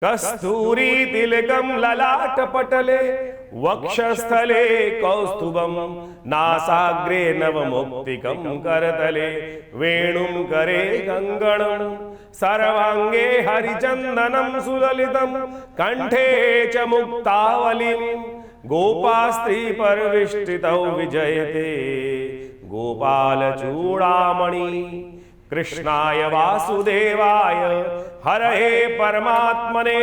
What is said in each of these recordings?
कस्तूरी तिलकम ललाटपटले वक्षस्थले कौस्तुभम नासाग्रे नवमुक्तिकं करतले वेणुं करे गंगणं सर्वांगे हरिचंदनं सुललितं कंठे च मुक्तावलिं गोपास्त्री परविष्टितौ विजयते गोपाल चूड़ामणि कृष्णाय वासुदेवाय हरहे परमात्मने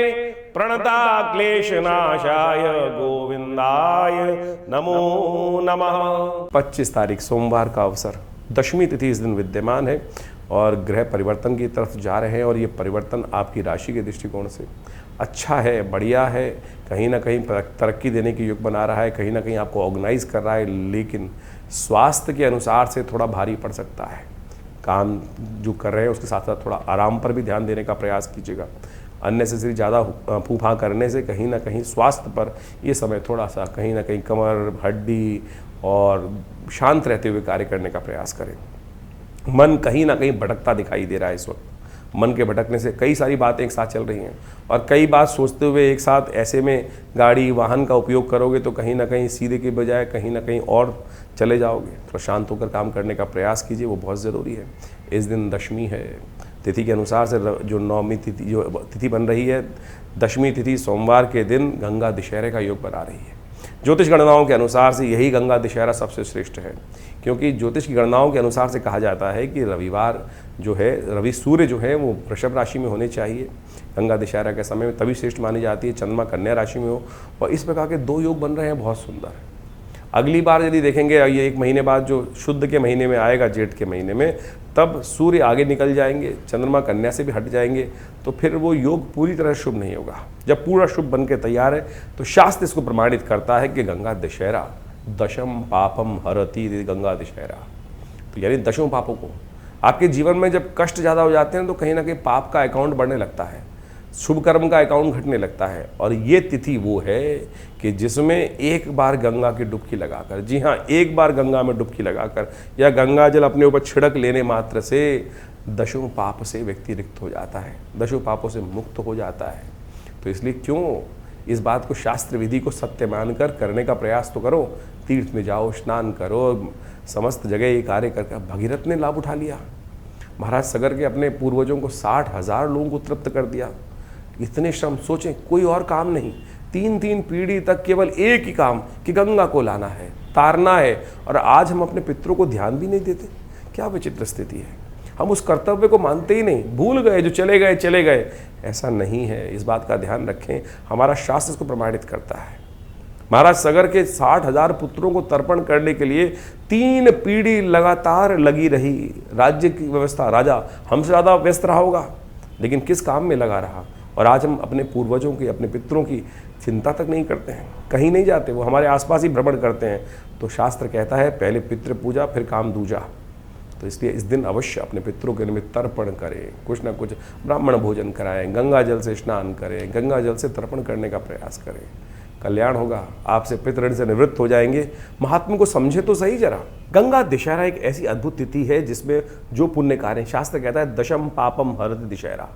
प्रणता क्लेशनाशाय गोविंदाय नमो नमः। 25 तारीख सोमवार का अवसर, दशमी तिथि इस दिन विद्यमान है और ग्रह परिवर्तन की तरफ जा रहे हैं और ये परिवर्तन आपकी राशि के दृष्टिकोण से अच्छा है, बढ़िया है। कहीं ना कहीं तरक्की देने की योग बना रहा है, कहीं ना कहीं आपको ऑर्गेनाइज कर रहा है, लेकिन स्वास्थ्य के अनुसार से थोड़ा भारी पड़ सकता है। काम जो कर रहे हैं उसके साथ साथ थोड़ा आराम पर भी ध्यान देने का प्रयास कीजिएगा। अननेसेसरी ज़्यादा फूफा करने से कहीं ना कहीं स्वास्थ्य पर ये समय थोड़ा सा कहीं ना कहीं कमर, हड्डी और शांत रहते हुए कार्य करने का प्रयास करें। मन कहीं ना कहीं भटकता दिखाई दे रहा है इस वक्त। मन के भटकने से कई सारी बातें एक साथ चल रही हैं और कई बात सोचते हुए एक साथ ऐसे में गाड़ी वाहन का उपयोग करोगे तो कहीं ना कहीं सीधे के बजाय कहीं ना कहीं और चले जाओगे। थोड़ा शांत होकर काम करने का प्रयास कीजिए, वो बहुत ज़रूरी है। इस दिन दशमी है। तिथि के अनुसार से जो नौमी तिथि जो तिथि बन रही है, दशमी तिथि सोमवार के दिन गंगा दशहरे का योग बना रही है। ज्योतिष गणनाओं के अनुसार से यही गंगा दशहरा सबसे श्रेष्ठ है, क्योंकि ज्योतिष की गणनाओं के अनुसार से कहा जाता है कि रविवार जो है, रवि सूर्य जो है वो वृषभ राशि में होने चाहिए। गंगा दशहरा के समय में तभी श्रेष्ठ मानी जाती है चंद्रमा कन्या राशि में हो, और इस प्रकार के दो योग बन रहे हैं, बहुत सुंदर। अगली बार यदि देखेंगे ये 1 महीने बाद जो शुद्ध के महीने में आएगा, जेठ के महीने में, तब सूर्य आगे निकल जाएंगे, चंद्रमा कन्या से भी हट जाएंगे, तो फिर वो योग पूरी तरह शुभ नहीं होगा। जब पूरा शुभ बन के तैयार है तो शास्त्र इसको प्रमाणित करता है कि गंगा दशहरा दशम पापम हरति, गंगा दशहरा। तो यानी दशों पापों को, आपके जीवन में जब कष्ट ज़्यादा हो जाते हैं तो कहीं ना कहीं पाप का अकाउंट बढ़ने लगता है, शुभ कर्म का अकाउंट घटने लगता है। और ये तिथि वो है कि जिसमें एक बार गंगा की डुबकी लगाकर, जी हाँ, एक बार गंगा में डुबकी लगाकर या गंगा जल अपने ऊपर छिड़क लेने मात्र से दशों पाप से व्यक्ति रिक्त हो जाता है, दशों पापों से मुक्त हो जाता है। तो इसलिए क्यों इस बात को, शास्त्र विधि को सत्य मानकर करने का प्रयास तो करो। तीर्थ में जाओ, स्नान करो, समस्त जगह ये कार्य करके भगीरथ ने लाभ उठा लिया। महाराज सगर के अपने पूर्वजों को 60,000 लोगों को तृप्त कर दिया। इतने श्रम, सोचें, कोई और काम नहीं, 3-3 पीढ़ी तक केवल एक ही काम कि गंगा को लाना है, तारना है। और आज हम अपने पितरों को ध्यान भी नहीं देते। क्या विचित्र स्थिति है। हम उस कर्तव्य को मानते ही नहीं, भूल गए, जो चले गए चले गए। ऐसा नहीं है, इस बात का ध्यान रखें। हमारा शास्त्र इसको प्रमाणित करता है। महाराज सगर के 60,000 पुत्रों को तर्पण करने के लिए 3 पीढ़ी लगातार लगी रही। राज्य की व्यवस्था, राजा हमसे ज़्यादा व्यस्त रहा होगा, लेकिन किस काम में लगा रहा। और आज हम अपने पूर्वजों की, अपने पितरों की चिंता तक नहीं करते हैं, कहीं नहीं जाते, वो हमारे आसपास ही भ्रमण करते हैं। तो शास्त्र कहता है पहले पितृ पूजा फिर काम दूजा। तो इसलिए इस दिन अवश्य अपने पितरों के निमित्त तर्पण करें, कुछ ना कुछ ब्राह्मण भोजन कराएं, गंगा जल से स्नान करें, गंगा जल से तर्पण करने का प्रयास करें। कल्याण होगा, आपसे पितृ से निवृत्त हो जाएंगे। महात्मा को समझे तो सही जरा। गंगा दशहरा एक ऐसी अद्भुत तिथि है जिसमें जो पुण्य कार्य, शास्त्र कहता है दशम पापम हरति दशहरा।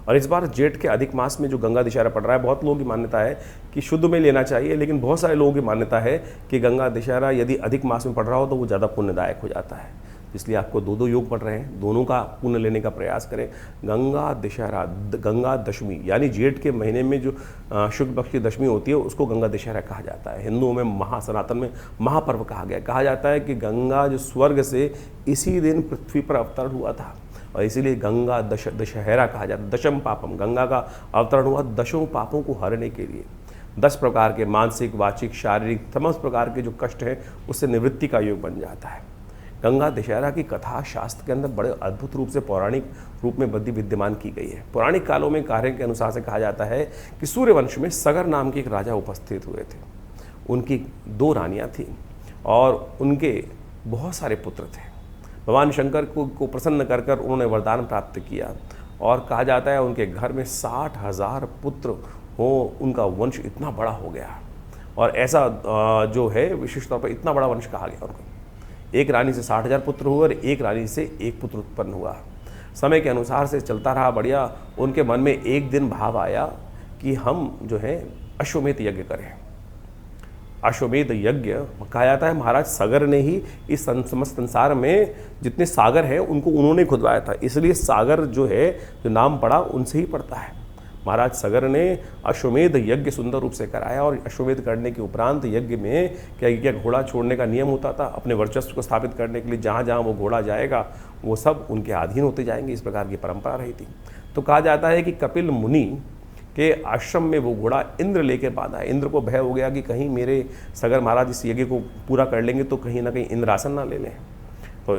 और इस बार जेठ के अधिक मास में जो गंगा दशहरा पड़ रहा है, बहुत लोगों की मान्यता है कि शुद्ध में लेना चाहिए, लेकिन बहुत सारे लोगों की मान्यता है कि गंगा दशहरा यदि अधिक मास में पड़ रहा हो तो वो ज़्यादा पुण्यदायक हो जाता है। इसलिए आपको 2-2 योग पड़ रहे हैं, दोनों का पुण्य लेने का प्रयास करें। गंगा दशहरा, गंगा दशमी, यानी जेठ के महीने में जो शुक्ल पक्ष की दशमी होती है उसको गंगा दशहरा कहा जाता है। हिंदुओं में सनातन में महापर्व कहा गया। कहा जाता है कि गंगा जो स्वर्ग से इसी दिन पृथ्वी पर अवतरण हुआ था, और इसीलिए गंगा दशहरा कहा जाता है। दशम पापम, गंगा का अवतरण हुआ दशों पापों को हरने के लिए। 10 प्रकार के मानसिक, वाचिक, शारीरिक समस्त प्रकार के जो कष्ट हैं उससे निवृत्ति का योग बन जाता है। गंगा दशहरा की कथा शास्त्र के अंदर बड़े अद्भुत रूप से पौराणिक रूप में विद्यमान की गई है। पौराणिक कालों में कार्य के अनुसार से कहा जाता है कि सूर्यवंश में सगर नाम के एक राजा उपस्थित हुए थे। उनकी 2 रानियाँ थीं और उनके बहुत सारे पुत्र थे। भगवान शंकर को प्रसन्न कर उन्होंने वरदान प्राप्त किया और कहा जाता है उनके घर में 60,000 पुत्र हो। उनका वंश इतना बड़ा हो गया, और ऐसा जो है विशेष तौर पर इतना बड़ा वंश कहा गया उनको। एक रानी से 60,000 पुत्र हुए और एक रानी से एक पुत्र उत्पन्न हुआ। समय के अनुसार से चलता रहा बढ़िया। उनके मन में एक दिन भाव आया कि हम जो है अश्वमेध यज्ञ करें। अश्वमेध यज्ञ कहा जाता है महाराज सगर ने ही इस समस्त संसार में जितने सागर हैं उनको उन्होंने खुदवाया था, इसलिए सागर जो है जो नाम पड़ा उनसे ही पड़ता है। महाराज सगर ने अश्वमेध यज्ञ सुंदर रूप से कराया और अश्वमेध करने के उपरांत यज्ञ में क्या घोड़ा छोड़ने का नियम होता था। अपने वर्चस्व को स्थापित करने के लिए जहाँ जहाँ वो घोड़ा जाएगा वो सब उनके अधीन होते जाएंगे, इस प्रकार की परंपरा रही थी। तो कहा जाता है कि कपिल मुनि के आश्रम में वो घोड़ा इंद्र लेकर बांधा है। इंद्र को भय हो गया कि कहीं मेरे सगर महाराज इस यज्ञ को पूरा कर लेंगे तो कहीं ना कहीं इंद्रासन ना ले लें। तो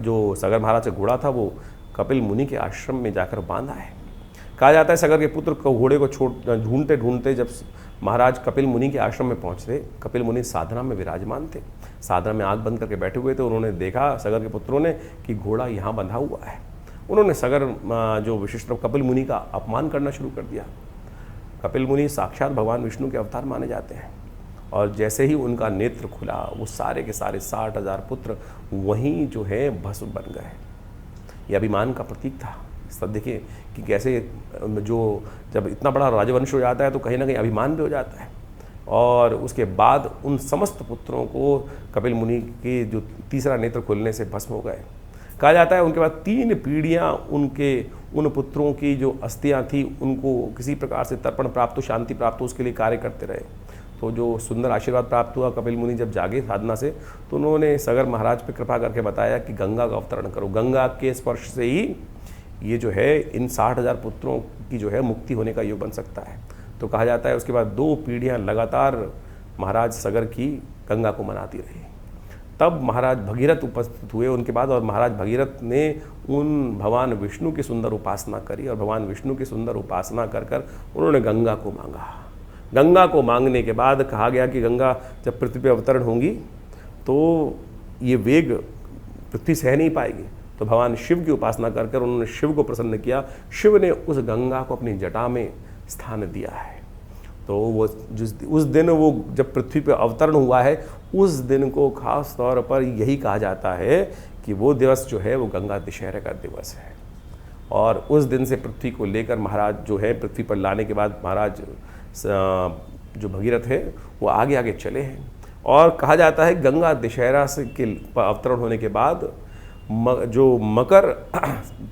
जो सगर महाराज का घोड़ा था वो कपिल मुनि के आश्रम में जाकर बांधा है। कहा जाता है सगर के पुत्र को घोड़े को ढूंढते ढूंढते जब महाराज कपिल मुनि के आश्रम में पहुंचते, कपिल मुनि साधना में विराजमान थे, साधना में आंख बंद करके बैठे हुए थे। उन्होंने देखा सगर के पुत्रों ने कि घोड़ा यहाँ बंधा हुआ है। उन्होंने सगर जो विशिष्ट कपिल मुनि का अपमान करना शुरू कर दिया। कपिल मुनि साक्षात भगवान विष्णु के अवतार माने जाते हैं और जैसे ही उनका नेत्र खुला वो सारे के सारे 60,000 पुत्र वहीं जो है भस्म बन गए। ये अभिमान का प्रतीक था। सब देखिए कि कैसे जो जब इतना बड़ा राजवंश हो जाता है तो कहीं ना कहीं अभिमान भी हो जाता है। और उसके बाद उन समस्त पुत्रों को कपिल मुनि के जो तीसरा नेत्र खुलने से भस्म हो गए। कहा जाता है उनके बाद 3 पीढ़ियाँ उन पुत्रों की जो अस्थियाँ थी उनको किसी प्रकार से तर्पण प्राप्त हो, शांति प्राप्त हो, उसके लिए कार्य करते रहे। तो जो सुंदर आशीर्वाद प्राप्त हुआ, कपिल मुनि जब जागे साधना से तो उन्होंने सगर महाराज पर कृपा करके बताया कि गंगा का अवतरण करो, गंगा के स्पर्श से ही ये जो है इन 60,000 पुत्रों की जो है मुक्ति होने का योग बन सकता है। तो कहा जाता है उसके बाद 2 पीढ़ियाँ लगातार महाराज सगर की गंगा को मनाती रही। तब महाराज भगीरथ उपस्थित हुए उनके बाद और महाराज भगीरथ ने उन भगवान विष्णु की सुंदर उपासना करी और भगवान विष्णु की सुंदर उपासना कर कर उन्होंने गंगा को मांगा। गंगा को मांगने के बाद कहा गया कि गंगा जब पृथ्वी पर अवतरण होंगी तो ये वेग पृथ्वी सह नहीं पाएगी। तो भगवान शिव की उपासना कर कर उन्होंने शिव को प्रसन्न किया। शिव ने उस गंगा को अपनी जटा में स्थान दिया है। तो वो उस दिन वो जब पृथ्वी पर अवतरण हुआ है उस दिन को खास तौर पर यही कहा जाता है कि वो दिवस जो है वो गंगा दशहरे का दिवस है। और उस दिन से पृथ्वी को लेकर महाराज जो है पृथ्वी पर लाने के बाद महाराज जो भगीरथ है वो आगे आगे चले हैं। और कहा जाता है गंगा दशहरा से के अवतरण होने के बाद जो मकर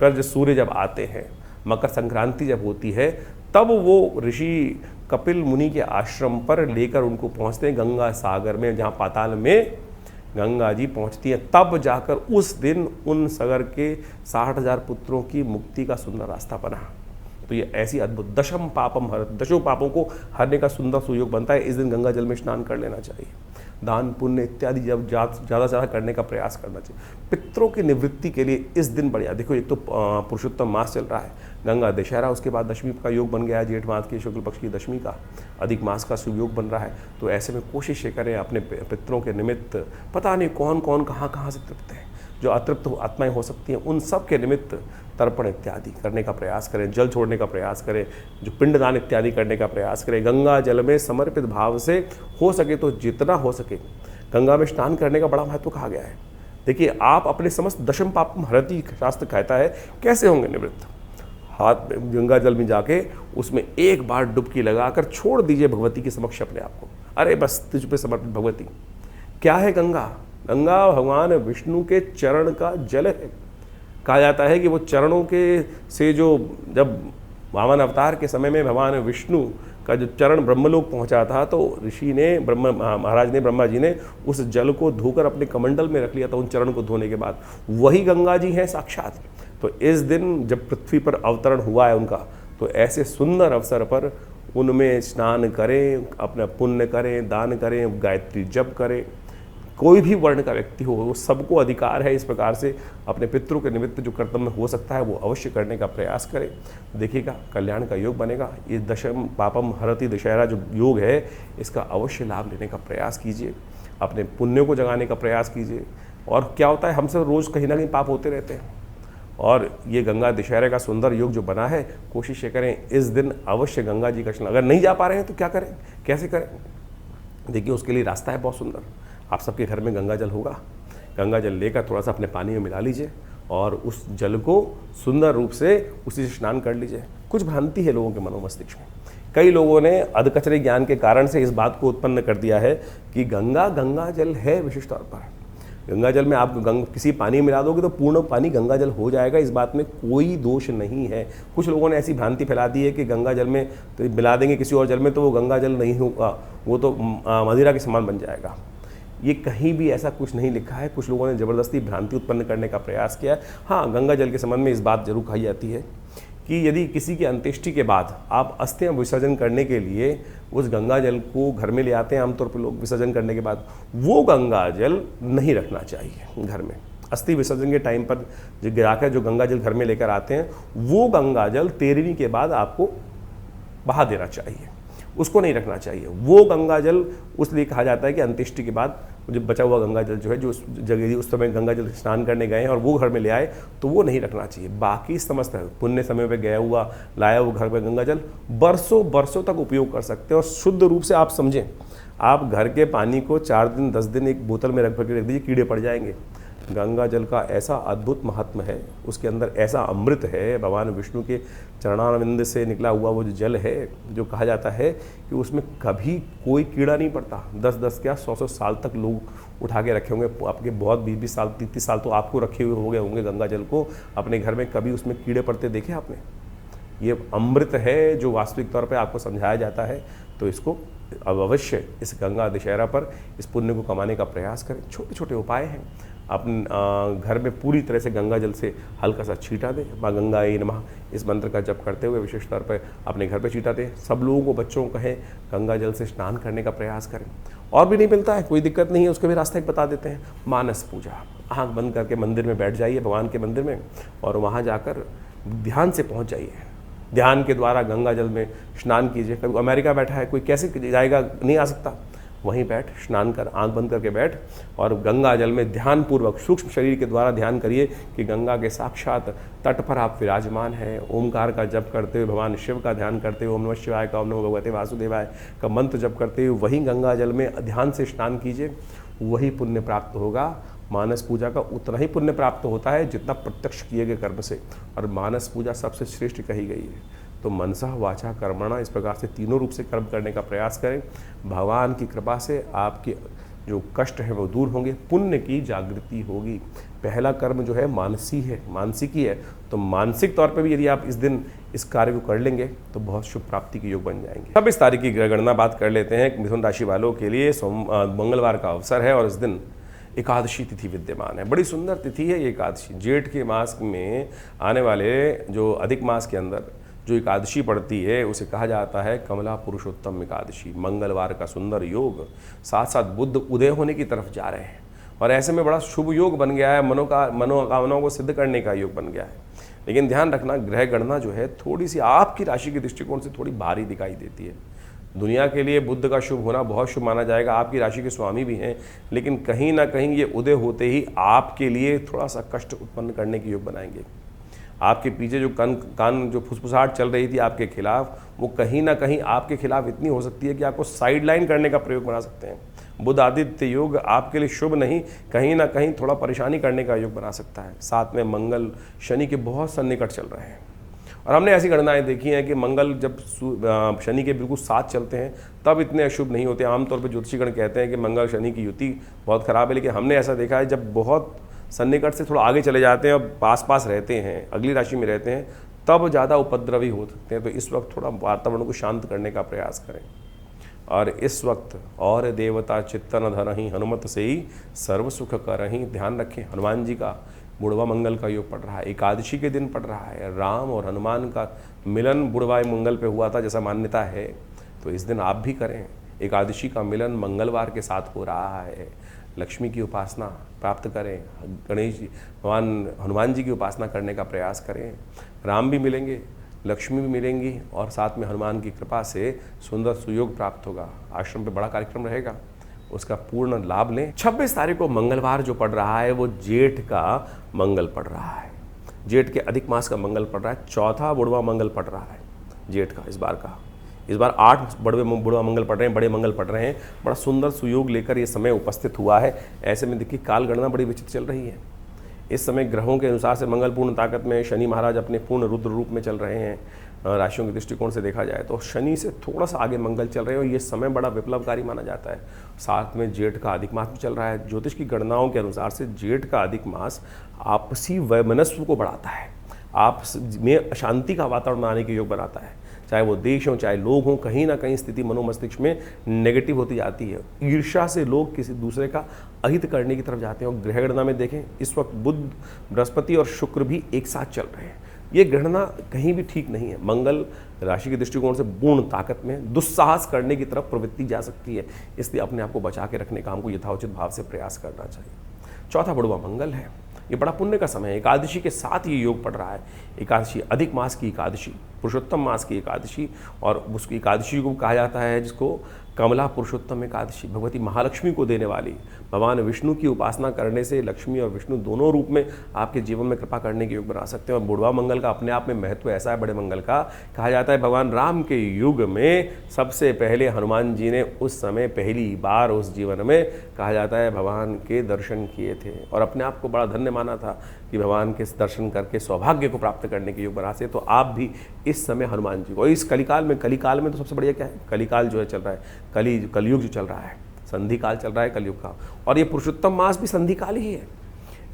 पर जो सूर्य जब आते हैं, मकर संक्रांति जब होती है तब वो ऋषि कपिल मुनि के आश्रम पर लेकर उनको पहुंचते हैं गंगा सागर में, जहाँ पाताल में गंगा जी पहुंचती हैं। तब जाकर उस दिन उन सगर के 60,000 पुत्रों की मुक्ति का सुंदर रास्ता बना। तो ये ऐसी अद्भुत दशम पापम हर, दशों पापों को हरने का सुंदर सुयोग बनता है। इस दिन गंगा जल में स्नान कर लेना चाहिए, दान पुण्य इत्यादि जब ज़्यादा से ज़्यादा करने का प्रयास करना चाहिए। पितरों की निवृत्ति के लिए इस दिन बढ़िया। देखो एक तो पुरुषोत्तम मास चल रहा है, गंगा दशहरा, उसके बाद दशमी का योग बन गया है, जेठ मास की शुक्ल पक्ष की दशमी का, अधिक मास का शुभ योग बन रहा है। तो ऐसे में कोशिश करें अपने पितरों के निमित्त, पता नहीं कौन कौन कहाँ से तृप्त है, जो अतृप्त आत्माएं हो सकती हैं, उन सब के निमित्त तर्पण इत्यादि करने का प्रयास करें, जल छोड़ने का प्रयास करें, जो पिंडदान इत्यादि करने का प्रयास करें। गंगा जल में समर्पित भाव से हो सके तो जितना हो सके गंगा में स्नान करने का बड़ा महत्व कहा गया है। देखिए आप अपने समस्त दशम पाप हरति शास्त्र कहता है, कैसे होंगे निवृत्त? हाथ में गंगा जल में जाके उसमें एक बार डुबकी लगाकर छोड़ दीजिए भगवती के समक्ष अपने आप को। अरे बस तुझ पे समर्पित भगवती। क्या है गंगा? गंगा भगवान विष्णु के चरण का जल है। कहा जाता है कि वो चरणों के से जो जब वामन अवतार के समय में भगवान विष्णु का जो चरण ब्रह्मलोक पहुंचा था तो ऋषि ने ब्रह्मा जी ने उस जल को धोकर अपने कमंडल में रख लिया था उन चरण को धोने के बाद। वही गंगा जी हैं साक्षात। तो इस दिन जब पृथ्वी पर अवतरण हुआ है उनका, तो ऐसे सुंदर अवसर पर उनमें स्नान करें, अपना पुण्य करें, दान करें, गायत्री जप करें। कोई भी वर्ण का व्यक्ति हो, वो सबको अधिकार है इस प्रकार से अपने पितरों के निमित्त जो कर्तव्य हो सकता है वो अवश्य करने का प्रयास करें। देखिएगा कल्याण का योग बनेगा। ये दशम पापम हरति दशहरा जो योग है इसका अवश्य लाभ लेने का प्रयास कीजिए, अपने पुण्यों को जगाने का प्रयास कीजिए। और क्या होता है, हमसे रोज़ कहीं ना कहीं पाप होते रहते हैं और ये गंगा दशहरे का सुंदर योग जो बना है, कोशिश करें इस दिन अवश्य गंगा जी का स्नान। अगर नहीं जा पा रहे हैं तो क्या करें, कैसे करें? देखिए उसके लिए रास्ता है बहुत सुंदर। आप सबके घर में गंगा जल होगा, गंगा जल लेकर थोड़ा सा अपने पानी में मिला लीजिए और उस जल को सुंदर रूप से उसी से स्नान कर लीजिए। कुछ भ्रांति है लोगों के मनोमस्तिष्क में। कई लोगों ने अधकचरे ज्ञान के कारण से इस बात को उत्पन्न कर दिया है कि गंगा जल है विशिष्ट तौर पर। गंगा जल में आप किसी पानी मिला दोगे तो पूर्ण पानी गंगा जल हो जाएगा, इस बात में कोई दोष नहीं है। कुछ लोगों ने ऐसी भ्रांति फैला दी है कि गंगा जल में तो मिला देंगे किसी और जल में तो वो गंगा जल नहीं होगा, वो तो मदिरा के समान बन जाएगा। ये कहीं भी ऐसा कुछ नहीं लिखा है। कुछ लोगों ने ज़बरदस्ती भ्रांति उत्पन्न करने का प्रयास किया है। हाँ, गंगा जल के संबंध में इस बात जरूर कही जाती है कि यदि किसी की अंत्येष्टि के बाद आप अस्थियां विसर्जन करने के लिए उस गंगा जल को घर में ले आते हैं, आमतौर पर लोग विसर्जन करने के बाद, वो गंगा जल नहीं रखना चाहिए घर में। अस्थि विसर्जन के टाइम पर जो गिराकर जो गंगा जल घर में लेकर आते हैं, वो गंगा जल 13वीं के बाद आपको बहा देना चाहिए, उसको नहीं रखना चाहिए। वो गंगा जल उसलिए कहा जाता है कि अंत्येष्टि के बाद जो बचा हुआ गंगा जल जो है, जो उस जगह उस समय गंगा जल स्नान करने गए हैं और वो घर में ले आए, तो वो नहीं रखना चाहिए। बाकी समस्त पुण्य समय पे गया हुआ लाया हुआ घर में गंगा जल बरसों बरसों तक उपयोग कर सकते हैं। और शुद्ध रूप से आप समझें, आप घर के पानी को 4 दिन 10 दिन एक बोतल में रख के रख दीजिए, कीड़े पड़ जाएंगे। गंगा जल का ऐसा अद्भुत महात्म है, उसके अंदर ऐसा अमृत है, भगवान विष्णु के चरणारविंद से निकला हुआ वो जो जल है, जो कहा जाता है कि उसमें कभी कोई कीड़ा नहीं पड़ता। 10-10 क्या 100-100 साल तक लोग उठा के रखे होंगे, आपके बहुत 20-20 साल 30-30 साल तो आपको रखे हुए हो गए होंगे गंगा जल को अपने घर में, कभी उसमें कीड़े पड़ते देखे आपने? ये अमृत है जो वास्तविक तौर पर आपको समझाया जाता है। तो इसको अब अवश्य इस गंगा दशहरा पर इस पुण्य को कमाने का प्रयास करें। छोटे छोटे उपाय हैं। अपने घर में पूरी तरह से गंगा जल से हल्का सा छींटा दें, माँ गंगाए नमः इस मंत्र का जप करते हुए विशेष तौर पर अपने घर पे छींटा दें। सब लोगों को, बच्चों को कहें गंगा जल से स्नान करने का प्रयास करें। और भी नहीं मिलता है, कोई दिक्कत नहीं है, उसका भी रास्ता एक बता देते हैं। मानस पूजा, आँख बंद करके मंदिर में बैठ जाइए, भगवान के मंदिर में, और वहाँ जाकर ध्यान से पहुँच जाइए। ध्यान के द्वारा गंगा जल में स्नान कीजिए। कभी अमेरिका बैठा है कोई, कैसे जाएगा, नहीं आ सकता, वहीं बैठ स्नान कर, आंख बंद करके बैठ और गंगा जल में ध्यानपूर्वक सूक्ष्म शरीर के द्वारा ध्यान करिए कि गंगा के साक्षात तट पर आप विराजमान हैं। ओमकार का जप करते हुए, भगवान शिव का ध्यान करते हुए, ओम नमः शिवाय का, ओम नमो भगवते वासुदेवाय का मंत्र जप करते हुए वहीं गंगा जल में ध्यान से स्नान कीजिए, वही पुण्य प्राप्त होगा। मानस पूजा का उतना ही पुण्य प्राप्त होता है जितना प्रत्यक्ष किए गए कर्म से, और मानस पूजा सबसे श्रेष्ठ कही गई है। तो मनसा वाचा कर्मणा, इस प्रकार से तीनों रूप से कर्म करने का प्रयास करें। भगवान की कृपा से आपके जो कष्ट है वो दूर होंगे, पुण्य की जागृति होगी। पहला कर्म जो है मानसिकी है, तो मानसिक तौर पे भी यदि आप इस दिन इस कार्य को कर लेंगे तो बहुत शुभ प्राप्ति के योग बन जाएंगे। अब इस तारीख की गणना बात कर लेते हैं। मिथुन राशि वालों के लिए मंगलवार का अवसर है और इस दिन एकादशी तिथि विद्यमान है। बड़ी सुंदर तिथि है ये एकादशी। जेठ के मास में आने वाले जो अधिक मास के अंदर जो एकादशी पड़ती है उसे कहा जाता है कमला पुरुषोत्तम एकादशी। मंगलवार का सुंदर योग, साथ साथ बुध उदय होने की तरफ जा रहे हैं और ऐसे में बड़ा शुभ योग बन गया है। मनोकामनाओं को सिद्ध करने का योग बन गया है। लेकिन ध्यान रखना, ग्रह गणना जो है थोड़ी सी आपकी राशि के दृष्टिकोण से थोड़ी भारी दिखाई देती है। दुनिया के लिए बुध का शुभ होना बहुत शुभ माना जाएगा, आपकी राशि के स्वामी भी हैं, लेकिन कहीं ना कहीं ये उदय होते ही आपके लिए थोड़ा सा कष्ट उत्पन्न करने के योग बनाएंगे। आपके पीछे जो कान जो फुसफुसाहट चल रही थी आपके खिलाफ, वो कहीं ना कहीं आपके खिलाफ इतनी हो सकती है कि आपको साइडलाइन करने का प्रयोग बना सकते हैं। बुध आदित्य योग आपके लिए शुभ नहीं, कहीं ना कहीं थोड़ा परेशानी करने का योग बना सकता है। साथ में मंगल शनि के बहुत सन्निकट चल रहे हैं और हमने ऐसी गणनाएं देखी हैं कि मंगल जब शनि के बिल्कुल साथ चलते हैं तब इतने अशुभ नहीं होते। आमतौर पर ज्योतिषीगण कहते हैं कि मंगल शनि की युति बहुत खराब है, लेकिन हमने ऐसा देखा है जब बहुत सन्निकट से थोड़ा आगे चले जाते हैं और पास पास रहते हैं, अगली राशि में रहते हैं, तब ज़्यादा उपद्रवी हो सकते हैं। तो इस वक्त थोड़ा वातावरण को शांत करने का प्रयास करें। और इस वक्त और देवता चित्तन धरहि हनुमत से ही सर्व सुख करहि। ध्यान रखें, हनुमान जी का बुढ़वा मंगल का योग पड़ रहा है, एकादशी के दिन पड़ रहा है। राम और हनुमान का मिलन बुढ़वा मंगल पे हुआ था जैसा मान्यता है, तो इस दिन आप भी करें। एकादशी का मिलन मंगलवार के साथ हो रहा है। लक्ष्मी की उपासना प्राप्त करें, गणेश जी, भगवान हनुमान जी की उपासना करने का प्रयास करें। राम भी मिलेंगे, लक्ष्मी भी मिलेंगी और साथ में हनुमान की कृपा से सुंदर सुयोग प्राप्त होगा। आश्रम पे बड़ा कार्यक्रम रहेगा, उसका पूर्ण लाभ लें। 26 तारीख को मंगलवार जो पड़ रहा है वो जेठ का मंगल पड़ रहा है। जेठ के अधिक मास का मंगल पड़ रहा है, चौथा बुढ़वा मंगल पड़ रहा है जेठ का। इस बार 8 बुढ़वा मंगल पड़ रहे हैं, बड़े मंगल पड़ रहे हैं। बड़ा सुंदर सुयोग लेकर ये समय उपस्थित हुआ है। ऐसे में देखिए काल गणना बड़ी विचित्र चल रही है। इस समय ग्रहों के अनुसार से मंगल पूर्ण ताकत में, शनि महाराज अपने पूर्ण रुद्र रूप में चल रहे हैं, राशियों के दृष्टिकोण से देखा जाए तो शनि से थोड़ा सा आगे मंगल चल रहे हैं और ये समय बड़ा विप्लवकारी माना जाता है। साथ में जेठ का अधिक मास भी चल रहा है। ज्योतिष की गणनाओं के अनुसार से जेठ का अधिक मास आपसी वैमनस्व को बढ़ाता है, आपस में अशांति का वातावरण आने के योग बनाता है। चाहे वो देश हो चाहे लोग हों, कहीं ना कहीं स्थिति मनोमस्तिष्क में नेगेटिव होती जाती है। ईर्ष्या से लोग किसी दूसरे का अहित करने की तरफ जाते हैं। और ग्रह गणना में देखें, इस वक्त बुध, बृहस्पति और शुक्र भी एक साथ चल रहे हैं। ये गणना कहीं भी ठीक नहीं है। मंगल राशि के दृष्टिकोण से पूर्ण ताकत में दुस्साहस करने की तरफ प्रवृत्ति जा सकती है, इसलिए अपने आप को बचा के रखने का हमको यथाउचित भाव से प्रयास करना चाहिए। चौथा बुढ़वा मंगल है, ये बड़ा पुण्य का समय है। एकादशी के साथ ये योग पड़ रहा है। एकादशी अधिक मास की एकादशी, पुरुषोत्तम मास की एकादशी, और उसकी एकादशी को कहा जाता है जिसको कमला पुरुषोत्तम एकादशी, भगवती महालक्ष्मी को देने वाली। भगवान विष्णु की उपासना करने से लक्ष्मी और विष्णु दोनों रूप में आपके जीवन में कृपा करने के योग बना सकते हैं। और बुढ़वा मंगल का अपने आप में महत्व ऐसा है, बड़े मंगल का, कहा जाता है भगवान राम के युग में सबसे पहले हनुमान जी ने उस समय पहली बार उस जीवन में, कहा जाता है, भगवान के दर्शन किए थे और अपने आप को बड़ा धन्य माना था कि भगवान के दर्शन करके सौभाग्य को प्राप्त करने के योग बना से। तो आप भी इस समय हनुमान जी को, इस कलिकाल में तो सबसे बढ़िया क्या है, कलिकाल जो है चल रहा है, कलयुग जो चल रहा है, संधि काल चल रहा है कलयुग का, और ये पुरुषोत्तम मास भी संधि काल ही है।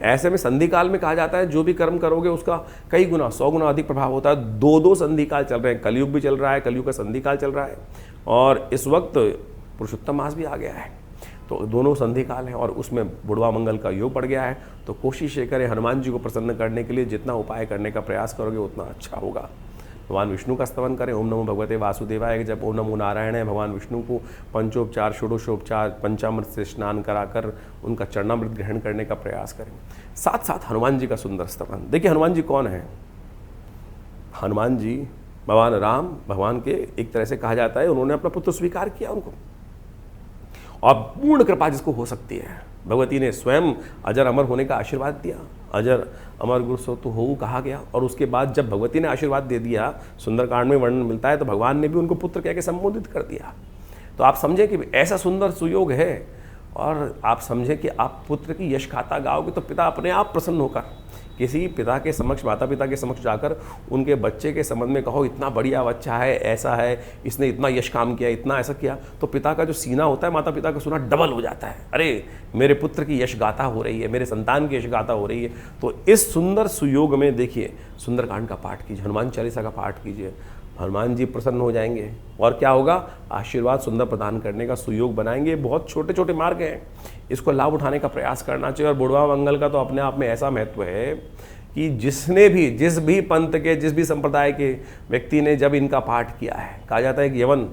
ऐसे में संधि काल में कहा जाता है जो भी कर्म करोगे उसका कई गुना, 100 गुना अधिक प्रभाव होता है। दो संधि काल चल रहे हैं, कलयुग भी चल रहा है, कलयुग का संधि काल चल रहा है, और इस वक्त पुरुषोत्तम मास भी आ गया है। तो दोनों संधि काल है और उसमें बुढ़वा मंगल का योग पड़ गया है। तो कोशिश ये करें हनुमान जी को प्रसन्न करने के लिए जितना उपाय करने का प्रयास करोगे उतना अच्छा होगा। भगवान विष्णु का स्तवन करें, ओम नमो भगवते वासुदेवाय। जब ओम नमो नारायण है, भगवान विष्णु को पंचोपचार, षोडशोपचार, पंचामृत से स्नान कराकर उनका चरणामृत ग्रहण करने का प्रयास करें। साथ साथ हनुमान जी का सुंदर स्तवन। देखिए हनुमान जी कौन है? हनुमान जी भगवान राम, भगवान के एक तरह से कहा जाता है उन्होंने अपना पुत्र स्वीकार किया उनको, और पूर्ण कृपा जिसको हो सकती है, भगवती ने स्वयं अजर अमर होने का आशीर्वाद दिया। अजर अमर गुरु सो तो हो कहा गया, और उसके बाद जब भगवती ने आशीर्वाद दे दिया, सुंदरकांड में वर्णन मिलता है, तो भगवान ने भी उनको पुत्र कह के संबोधित कर दिया। तो आप समझें कि ऐसा सुंदर सुयोग है, और आप समझें कि आप पुत्र की यश गाथा गाओगे तो पिता अपने आप प्रसन्न होकर किसी पिता के समक्ष, माता पिता के समक्ष जाकर उनके बच्चे के संबंध में कहो इतना बढ़िया बच्चा है, ऐसा है, इसने इतना यश काम किया, इतना ऐसा किया, तो पिता का जो सीना होता है, माता पिता का सीना डबल हो जाता है। अरे मेरे पुत्र की यश गाथा हो रही है, मेरे संतान की यश गाथा हो रही है। तो इस सुंदर सुयोग में देखिए सुंदरकांड का पाठ कीजिए, हनुमान चालीसा का पाठ कीजिए, हनुमान जी प्रसन्न हो जाएंगे और क्या होगा, आशीर्वाद सुंदर प्रदान करने का सुयोग बनाएंगे। बहुत छोटे छोटे मार्ग हैं, इसको लाभ उठाने का प्रयास करना चाहिए। और बुढ़वा मंगल का तो अपने आप में ऐसा महत्व है कि जिसने भी, जिस भी पंथ के, जिस भी संप्रदाय के व्यक्ति ने जब इनका पाठ किया है, कहा जाता है कि यवन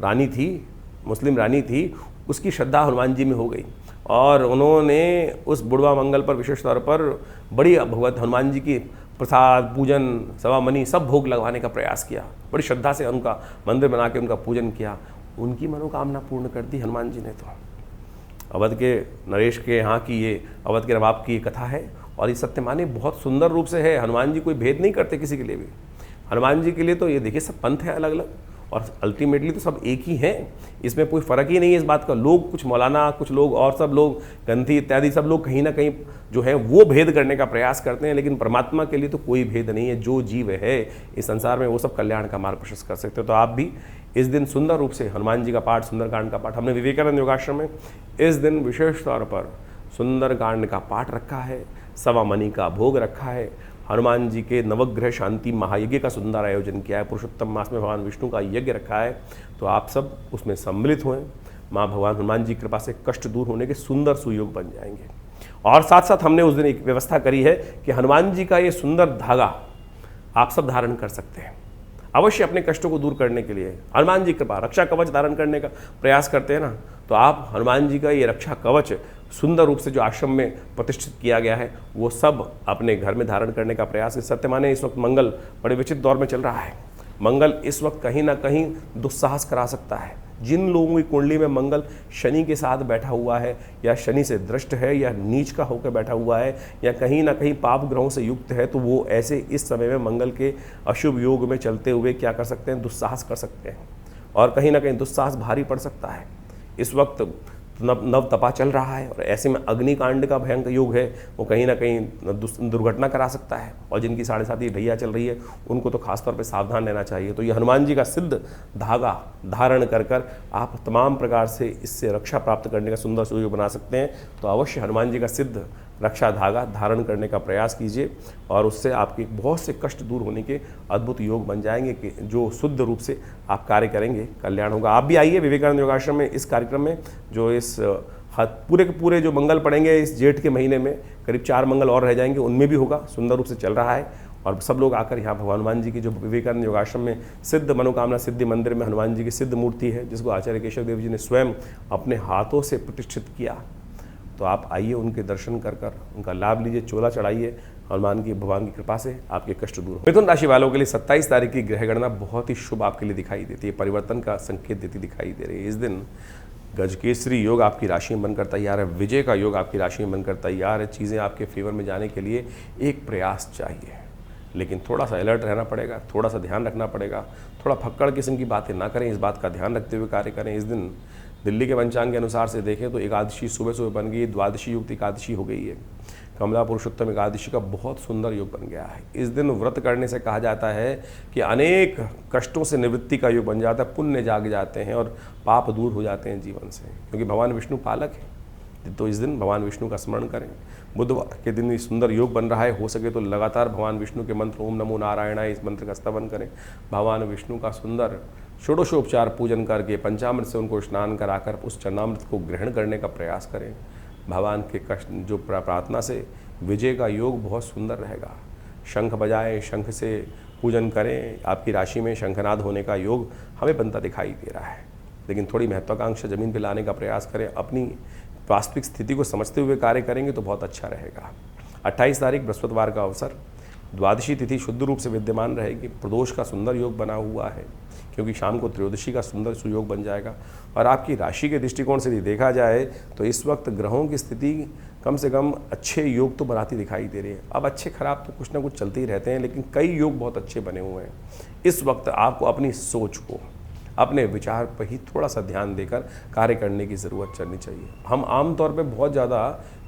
रानी थी, मुस्लिम रानी थी, उसकी श्रद्धा हनुमान जी में हो गई और उन्होंने उस बुढ़वा मंगल पर विशेष तौर पर बड़ी भगवत हनुमान जी की प्रसाद, पूजन, सवा मनी सब भोग लगवाने का प्रयास किया। बड़ी श्रद्धा से उनका मंदिर बना के उनका पूजन किया, उनकी मनोकामना पूर्ण कर दी हनुमान जी ने। तो अवध के नरेश के यहाँ की ये, अवध के नवाब की ये कथा है, और ये सत्य माने बहुत सुंदर रूप से है। हनुमान जी कोई भेद नहीं करते किसी के लिए भी। हनुमान जी के लिए तो ये देखिए सब पंथ है अलग अलग, और अल्टीमेटली तो सब एक ही हैं, इसमें कोई फ़र्क ही नहीं है इस बात का। लोग कुछ मौलाना, कुछ लोग और सब लोग गंधी इत्यादि सब लोग कहीं ना कहीं जो है वो भेद करने का प्रयास करते हैं, लेकिन परमात्मा के लिए तो कोई भेद नहीं है। जो जीव है इस संसार में वो सब कल्याण का मार्ग प्रशस्त कर सकते हो। तो आप भी इस दिन सुंदर रूप से हनुमान जी का पाठ, सुंदरकांड का पाठ, हमने विवेकानंद योगाश्रम में इस दिन विशेष तौर पर सुंदरकांड का पाठ रखा है, सवा मनी का भोग रखा है, हनुमान जी के नवग्रह शांति महायज्ञ का सुंदर आयोजन किया है, पुरुषोत्तम मास में भगवान विष्णु का यज्ञ रखा है। तो आप सब उसमें सम्मिलित हुए, माँ भगवान हनुमान जी की कृपा से कष्ट दूर होने के सुंदर सुयोग बन जाएंगे। और साथ साथ हमने उस दिन एक व्यवस्था करी है कि हनुमान जी का ये सुंदर धागा आप सब धारण कर सकते हैं। अवश्य अपने कष्टों को दूर करने के लिए हनुमान जी कृपा, रक्षा कवच धारण करने का प्रयास करते हैं ना, तो आप हनुमान जी का ये रक्षा कवच सुंदर रूप से जो आश्रम में प्रतिष्ठित किया गया है वो सब अपने घर में धारण करने का प्रयास। सत्य माने इस वक्त मंगल बड़े विचित्र दौर में चल रहा है। मंगल इस वक्त कहीं ना कहीं दुस्साहस करा सकता है। जिन लोगों की कुंडली में मंगल शनि के साथ बैठा हुआ है, या शनि से दृष्ट है, या नीच का होकर बैठा हुआ है, या कहीं ना कहीं पाप ग्रहों से युक्त है, तो वो ऐसे इस समय में मंगल के अशुभ योग में चलते हुए क्या कर सकते हैं, दुस्साहस कर सकते हैं, और कहीं ना कहीं दुस्साहस भारी पड़ सकता है। इस वक्त नव नव तपा चल रहा है और ऐसे में अग्निकांड का भयंकर योग है, वो कहीं ना कहीं दुर्घटना करा सकता है। और जिनकी 7.5 ढैया चल रही है उनको तो खासतौर पे सावधान रहना चाहिए। तो ये हनुमान जी का सिद्ध धागा धारण कर कर आप तमाम प्रकार से इससे रक्षा प्राप्त करने का सुंदर सुयोग बना सकते हैं। तो अवश्य हनुमान जी का सिद्ध रक्षा धागा धारण करने का प्रयास कीजिए और उससे आपके बहुत से कष्ट दूर होने के अद्भुत योग बन जाएंगे कि जो शुद्ध रूप से आप कार्य करेंगे, कल्याण होगा। आप भी आइए विवेकानंद योगाश्रम में इस कार्यक्रम में, जो इस पूरे के पूरे जो मंगल पड़ेंगे इस जेठ के महीने में, करीब 4 मंगल और रह जाएंगे, उनमें भी होगा, सुंदर रूप से चल रहा है। और सब लोग आकर यहाँ भगवान हनुमान जी की, जो विवेकानंद योगाश्रम में सिद्ध मनोकामना सिद्धि मंदिर में हनुमान जी की सिद्ध मूर्ति है, जिसको आचार्य केशव देव जी ने स्वयं अपने हाथों से प्रतिष्ठित किया, तो आप आइए उनके दर्शन कर कर उनका लाभ लीजिए, चोला चढ़ाइए, हनुमान की भगवान की कृपा से आपके कष्ट दूर हो। मिथुन राशि वालों के लिए 27 तारीख की ग्रह गणना बहुत ही शुभ आपके लिए दिखाई देती है, परिवर्तन का संकेत देती दिखाई दे रही है। इस दिन गजकेसरी योग आपकी राशि में बनकर तैयार है, विजय का योग आपकी राशि में बनकर तैयार है। चीज़ें आपके फेवर में जाने के लिए एक प्रयास चाहिए, लेकिन थोड़ा सा अलर्ट रहना पड़ेगा, थोड़ा सा ध्यान रखना पड़ेगा, थोड़ा फक्कड़ किस्म की बातें ना करें, इस बात का ध्यान रखते हुए कार्य करें। इस दिन दिल्ली के पंचांग के अनुसार से देखें तो एकादशी सुबह सुबह बन गई, द्वादशी युक्त एकादशी हो गई है, कमला पुरुषोत्तम एकादशी का बहुत सुंदर योग बन गया है। इस दिन व्रत करने से कहा जाता है कि अनेक कष्टों से निवृत्ति का योग बन जाता है, पुण्य जाग जाते हैं और पाप दूर हो जाते हैं जीवन से, क्योंकि भगवान विष्णु पालक है। तो इस दिन भगवान विष्णु का स्मरण करें। बुधवार के दिन ये सुंदर योग बन रहा है, हो सके तो लगातार भगवान विष्णु के मंत्र ओम नमो नारायणाय इस मंत्र का स्तवन करें। भगवान विष्णु का सुंदर षोडशोपचार पूजन करके पंचामृत से उनको स्नान कराकर उस चरणामृत को ग्रहण करने का प्रयास करें। भगवान के कष्ट जो प्रार्थना से विजय का योग बहुत सुंदर रहेगा। शंख बजाएं, शंख से पूजन करें, आपकी राशि में शंखनाद होने का योग हमें बनता दिखाई दे रहा है। लेकिन थोड़ी महत्वाकांक्षा जमीन पर लाने का प्रयास करें, अपनी वास्तविक स्थिति को समझते हुए कार्य करेंगे तो बहुत अच्छा रहेगा। 28 तारीख बृहस्पतिवार का अवसर, द्वादशी तिथि शुद्ध रूप से विद्यमान रहेगी, प्रदोष का सुंदर योग बना हुआ है, क्योंकि शाम को त्रयोदशी का सुंदर सुयोग बन जाएगा। और आपकी राशि के दृष्टिकोण से यदि देखा जाए तो इस वक्त ग्रहों की स्थिति कम से कम अच्छे योग तो बनाती दिखाई दे रही है। अब अच्छे खराब तो कुछ ना कुछ चलते ही रहते हैं, लेकिन कई योग बहुत अच्छे बने हुए हैं। इस वक्त आपको अपनी सोच को, अपने विचार पर ही थोड़ा सा ध्यान देकर कार्य करने की ज़रूरत चलनी चाहिए। हम आमतौर पे बहुत ज़्यादा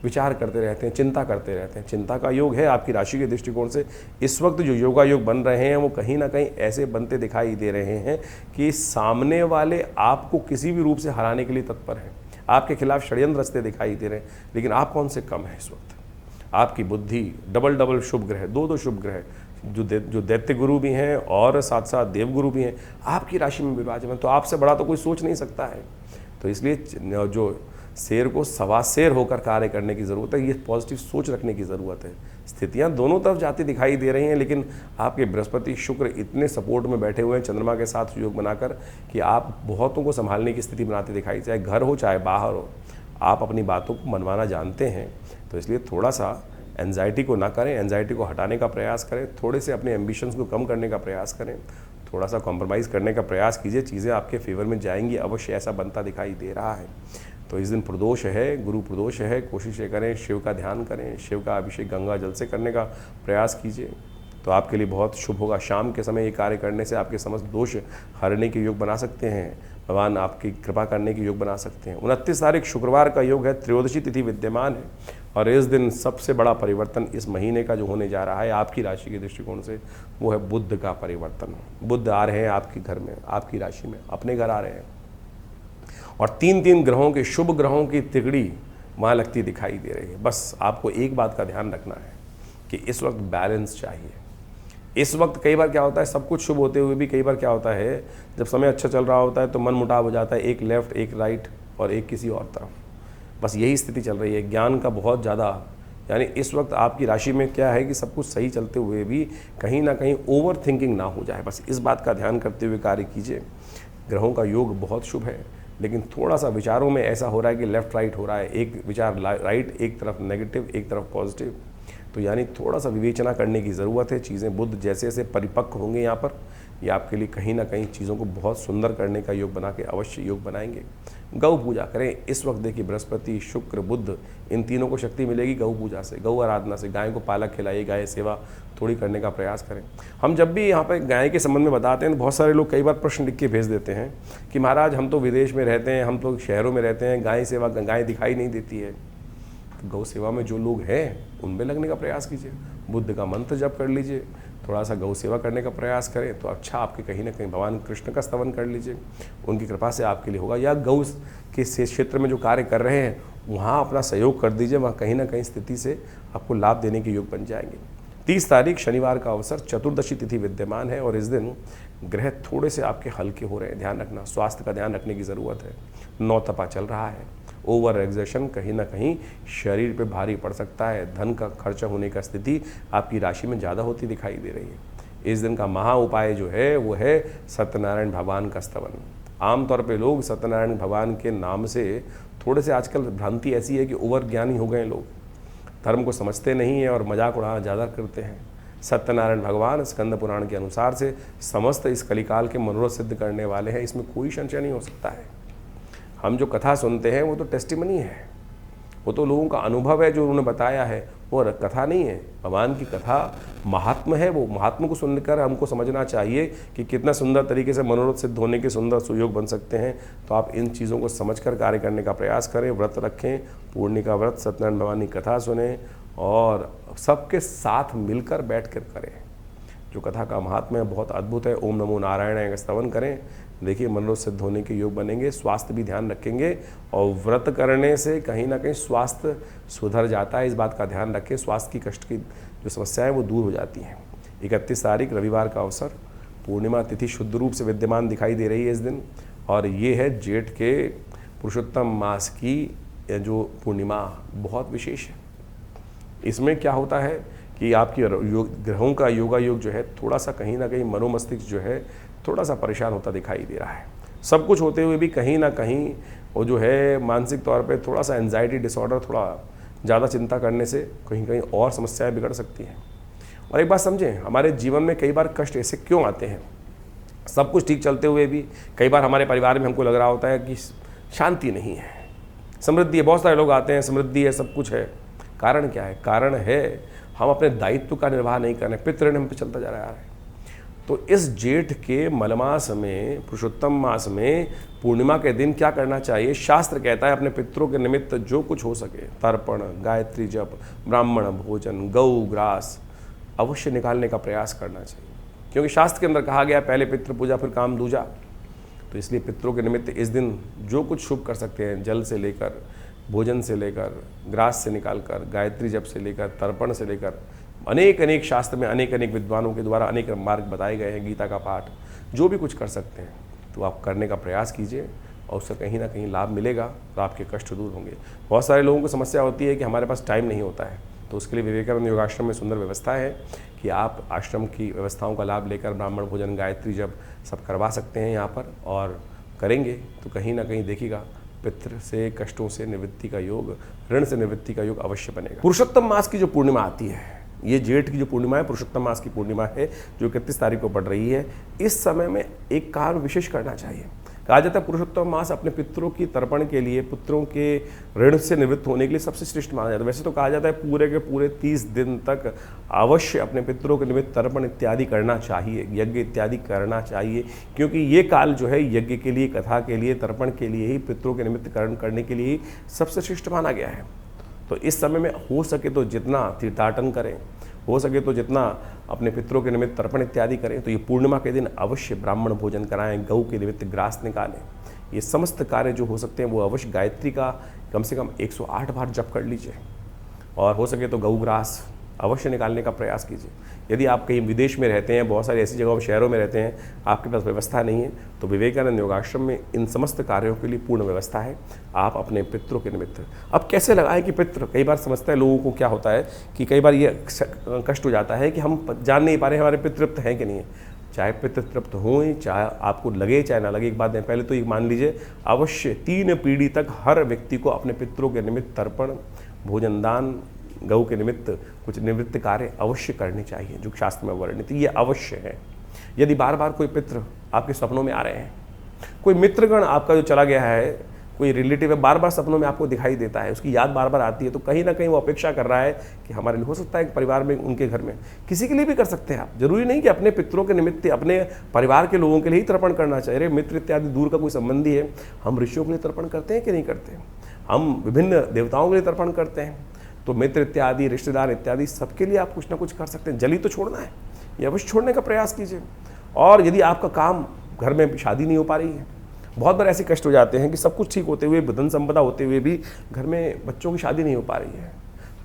विचार करते रहते हैं, चिंता करते रहते हैं। चिंता का योग है आपकी राशि के दृष्टिकोण से। इस वक्त जो योगा योग बन रहे हैं वो कहीं ना कहीं ऐसे बनते दिखाई दे रहे हैं कि सामने वाले आपको किसी भी रूप से हराने के लिए तत्पर हैं, आपके खिलाफ षड्यंत्र रचते दिखाई दे रहे हैं। लेकिन आप कौन से कम हैं इस वक्त? आपकी बुद्धि, डबल शुभ ग्रह, दो शुभ ग्रह, जो दैत्य गुरु भी हैं और साथ साथ देव गुरु भी हैं, आपकी राशि में विराजमान, तो आपसे बड़ा तो कोई सोच नहीं सकता है। तो इसलिए जो शेर को सवा शेर होकर कार्य करने की ज़रूरत है, ये पॉजिटिव सोच रखने की ज़रूरत है। स्थितियां दोनों तरफ जाती दिखाई दे रही हैं, लेकिन आपके बृहस्पति शुक्र इतने सपोर्ट में बैठे हुए हैं चंद्रमा के साथ योग बनाकर कि आप बहुतों को संभालने की स्थिति बनाते दिखाई, चाहे घर हो चाहे बाहर हो, आप अपनी बातों को मनवाना जानते हैं। तो इसलिए थोड़ा सा एंजाइटी को ना करें, एंजाइटी को हटाने का प्रयास करें, थोड़े से अपने एम्बिशंस को कम करने का प्रयास करें, थोड़ा सा कॉम्प्रोमाइज़ करने का प्रयास कीजिए, चीज़ें आपके फेवर में जाएंगी, अवश्य ऐसा बनता दिखाई दे रहा है। तो इस दिन प्रदोष है, गुरु प्रदोष है, कोशिश ये करें शिव का ध्यान करें, शिव का अभिषेक गंगा जल से करने का प्रयास कीजिए, तो आपके लिए बहुत शुभ होगा। शाम के समय ये कार्य करने से आपके समस्त दोष हरने के योग बना सकते हैं, भगवान आपकी कृपा करने के योग बना सकते हैं। 29 तारीख शुक्रवार का योग है, त्रयोदशी तिथि विद्यमान है और इस दिन सबसे बड़ा परिवर्तन इस महीने का जो होने जा रहा है आपकी राशि के दृष्टिकोण से, वो है बुध का परिवर्तन। बुध आ रहे हैं आपके घर में, आपकी राशि में, अपने घर आ रहे हैं और 3 ग्रहों के, शुभ ग्रहों की तिगड़ी वहाँ लगती दिखाई दे रही है। बस आपको एक बात का ध्यान रखना है कि इस वक्त बैलेंस चाहिए। इस वक्त कई बार क्या होता है, सब कुछ शुभ होते हुए भी कई बार क्या होता है, जब समय अच्छा चल रहा होता है तो मन मुटाव हो जाता है, एक लेफ्ट एक राइट और एक किसी और तरफ। बस यही स्थिति चल रही है ज्ञान का बहुत ज़्यादा, यानी इस वक्त आपकी राशि में क्या है कि सब कुछ सही चलते हुए भी कहीं ना कहीं ओवर थिंकिंग ना हो जाए, बस इस बात का ध्यान करते हुए कार्य कीजिए। ग्रहों का योग बहुत शुभ है, लेकिन थोड़ा सा विचारों में ऐसा हो रहा है कि लेफ्ट राइट हो रहा है, एक विचार राइट, एक तरफ नेगेटिव, एक तरफ पॉजिटिव। तो यानी थोड़ा सा विवेचना करने की ज़रूरत है। चीज़ें बुध जैसे जैसे परिपक्व होंगे यहाँ पर ये आपके लिए कहीं ना कहीं चीज़ों को बहुत सुंदर करने का योग बना के अवश्य योग बनाएंगे। गौ पूजा करें। इस वक्त देखिए बृहस्पति, शुक्र, बुध, इन तीनों को शक्ति मिलेगी गौ पूजा से, गौ आराधना से। गाय को पालक खिलाइए, गाय सेवा थोड़ी करने का प्रयास करें। हम जब भी यहाँ पर गाय के संबंध में बताते हैं तो बहुत सारे लोग कई बार प्रश्न लिख के भेज देते हैं कि महाराज हम तो विदेश में रहते हैं, हम तो शहरों में रहते हैं, गाय सेवा गाय दिखाई नहीं देती है। तो गौ सेवा में जो लोग हैं उनमें लगने का प्रयास कीजिए, बुद्ध का मंत्र जप कर लीजिए, थोड़ा सा गौ सेवा करने का प्रयास करें तो अच्छा आपके कहीं ना कहीं भगवान कृष्ण का स्तवन कर लीजिए, उनकी कृपा से आपके लिए होगा। या गौ के क्षेत्र में जो कार्य कर रहे हैं वहाँ अपना सहयोग कर दीजिए, वहाँ कहीं ना कहीं स्थिति से आपको लाभ देने के योग बन जाएंगे। 30 तारीख शनिवार का अवसर, चतुर्दशी तिथि विद्यमान है और इस दिन ग्रह थोड़े से आपके हल्के हो रहे हैं, ध्यान रखना, स्वास्थ्य का ध्यान रखने की ज़रूरत है। 9 तपा चल रहा है, ओवर एग्जर्शन कहीं ना कहीं शरीर पे भारी पड़ सकता है, धन का खर्चा होने का स्थिति आपकी राशि में ज़्यादा होती दिखाई दे रही है। इस दिन का महा उपाय जो है वो है सत्यनारायण भगवान का स्तवन। आमतौर पे लोग सत्यनारायण भगवान के नाम से थोड़े से आजकल भ्रांति ऐसी है कि ओवर ज्ञानी हो गए लोग, धर्म को समझते नहीं है और मजाक उड़ाना ज़्यादा करते हैं। सत्यनारायण भगवान स्कंद पुराण के अनुसार से समस्त इस कलिकाल के मनोरथ सिद्ध करने वाले हैं, इसमें कोई संशय नहीं हो सकता है। हम जो कथा सुनते हैं वो तो टेस्टिमनी है, वो तो लोगों का अनुभव है जो उन्होंने बताया है, वो कथा नहीं है। भगवान की कथा महात्म है, वो महात्म को सुनकर हमको समझना चाहिए कि कितना सुंदर तरीके से मनोरथ सिद्ध होने के सुंदर सुयोग बन सकते हैं। तो आप इन चीज़ों को समझकर कार्य करने का प्रयास करें, व्रत रखें, पूर्णिमा का व्रत, सत्यनारायण भगवान की कथा सुने और सबके साथ मिलकर बैठ कर करें। जो कथा का महात्मा है बहुत अद्भुत है। ओम नमो नारायण का स्तवन करें, देखिए मनोरथ सिद्ध होने के योग बनेंगे। स्वास्थ्य भी ध्यान रखेंगे और व्रत करने से कहीं ना कहीं स्वास्थ्य सुधर जाता है, इस बात का ध्यान रखें। स्वास्थ्य की कष्ट की जो समस्या है वो दूर हो जाती हैं। 31 तारीख रविवार का अवसर, पूर्णिमा तिथि शुद्ध रूप से विद्यमान दिखाई दे रही है इस दिन, और ये है जेठ के पुरुषोत्तम मास की जो पूर्णिमा बहुत विशेष है। इसमें क्या होता है कि आपकी ग्रहों का योगा योग जो है थोड़ा सा कहीं ना कहीं मनोमस्तिष्क जो है थोड़ा सा परेशान होता दिखाई दे रहा है। सब कुछ होते हुए भी कहीं ना कहीं वो जो है मानसिक तौर पे थोड़ा सा एंजाइटी डिसऑर्डर, थोड़ा ज़्यादा चिंता करने से कहीं कहीं और समस्याएं बिगड़ सकती हैं। और एक बात समझें, हमारे जीवन में कई बार कष्ट ऐसे क्यों आते हैं? सब कुछ ठीक चलते हुए भी कई बार हमारे परिवार में हमको लग रहा होता है कि शांति नहीं है, समृद्धि है, बहुत सारे लोग आते हैं समृद्धि है, सब कुछ है। कारण क्या है? कारण है हम अपने दायित्व का निर्वाह नहीं कर रहे, पितृ हम पे चलता जा रहा है। तो इस जेठ के मलमास में, पुरुषोत्तम मास में पूर्णिमा के दिन क्या करना चाहिए? शास्त्र कहता है अपने पितरों के निमित्त जो कुछ हो सके, तर्पण, गायत्री जप, ब्राह्मण भोजन, गौ ग्रास अवश्य निकालने का प्रयास करना चाहिए, क्योंकि शास्त्र के अंदर कहा गया पहले पितृ पूजा फिर काम दूजा। तो इसलिए पितरों के निमित्त इस दिन जो कुछ शुभ कर सकते हैं, जल से लेकर, भोजन से लेकर, ग्रास से निकालकर, गायत्री जप से लेकर, तर्पण से लेकर, अनेक अनेक शास्त्र में अनेक अनेक विद्वानों के द्वारा अनेक मार्ग बताए गए हैं, गीता का पाठ, जो भी कुछ कर सकते हैं तो आप करने का प्रयास कीजिए और उससे कहीं ना कहीं लाभ मिलेगा और आपके कष्ट दूर होंगे। बहुत सारे लोगों को समस्या होती है कि हमारे पास टाइम नहीं होता है, तो उसके लिए विवेकानंद योगाश्रम में सुंदर व्यवस्था है कि आप आश्रम की व्यवस्थाओं का लाभ लेकर ब्राह्मण भोजन, गायत्री जप सब करवा सकते हैं यहाँ पर, और करेंगे तो कहीं ना कहीं देखिएगा पितृ से कष्टों से निवृत्ति का योग, ऋण से निवृत्ति का योग अवश्य बनेगा। पुरुषोत्तम मास की जो पूर्णिमा आती है, ये जेठ की जो पूर्णिमा है पुरुषोत्तम मास की पूर्णिमा है जो 31 तारीख को पड़ रही है। इस समय में एक कार्य विशेष करना चाहिए। कहा जाता है पुरुषोत्तम मास अपने पितरों की तर्पण के लिए, पुत्रों के ऋण से निवृत्त होने के लिए सबसे श्रेष्ठ माना जाता है। वैसे तो कहा जाता है पूरे के पूरे 30 दिन तक अवश्य अपने पितरों के निमित्त तर्पण इत्यादि करना चाहिए, यज्ञ इत्यादि करना चाहिए, क्योंकि ये काल जो है यज्ञ के लिए, कथा के लिए, तर्पण के लिए ही, पितरों के निमित्त कर्ण करने के लिए सबसे श्रेष्ठ माना गया है। तो इस समय में हो सके तो जितना तीर्थाटन करें, हो सके तो जितना अपने पितरों के निमित्त तर्पण इत्यादि करें। तो ये पूर्णिमा के दिन अवश्य ब्राह्मण भोजन कराएं, गौ के निमित्त ग्रास निकालें। ये समस्त कार्य जो हो सकते हैं वो अवश्य गायत्री का कम से कम 108 बार जप कर लीजिए, और हो सके तो गौ ग्रास अवश्य निकालने का प्रयास कीजिए। यदि आप कहीं विदेश में रहते हैं, बहुत सारी ऐसी जगहों, शहरों में रहते हैं, आपके पास व्यवस्था नहीं है, तो विवेकानंद योगाश्रम में इन समस्त कार्यों के लिए पूर्ण व्यवस्था है। आप अपने पितरों के निमित्त अब कैसे लगाएं कि पितृ, कई बार समझता है लोगों को क्या होता है कि कई बार ये कष्ट हो जाता है कि हम जान नहीं पा रहे हमारे पितृ तृप्त हैं कि नहीं है। चाहे पितृ तृप्त हों, चाहे आपको लगे चाहे ना लगे, एक बात है, पहले तो ये मान लीजिए अवश्य 3 पीढ़ी तक हर व्यक्ति को अपने पितरों के निमित्त तर्पण, भोजन दान, गौ के निमित्त कुछ निवृत्त कार्य अवश्य करने चाहिए जो शास्त्र में वर्णित, ये अवश्य है। यदि बार बार कोई पितृ आपके सपनों में आ रहे हैं, कोई मित्रगण आपका जो चला गया है, कोई रिलेटिव है, बार बार सपनों में आपको दिखाई देता है, उसकी याद बार बार आती है, तो कहीं ना कहीं वो अपेक्षा कर रहा है कि हमारे लिए हो सकता है कि परिवार में, उनके घर में, किसी के लिए भी कर सकते हैं आप। जरूरी नहीं कि अपने पितरों के निमित्त अपने परिवार के लोगों के लिए ही तर्पण करना चाहिए। अरे मित्र इत्यादि दूर का कोई संबंधी है, हम ऋषियों के लिए तर्पण करते हैं कि नहीं करते हैं, हम विभिन्न देवताओं के लिए तर्पण करते हैं। तो मित्र इत्यादि, रिश्तेदार इत्यादि सबके लिए आप कुछ ना कुछ कर सकते हैं। जल ही तो छोड़ना है, ये अवश्य छोड़ने का प्रयास कीजिए। और यदि आपका काम, घर में शादी नहीं हो पा रही है, बहुत बार ऐसे कष्ट हो जाते हैं कि सब कुछ ठीक होते हुए, धन संपदा होते हुए भी घर में बच्चों की शादी नहीं हो पा रही है।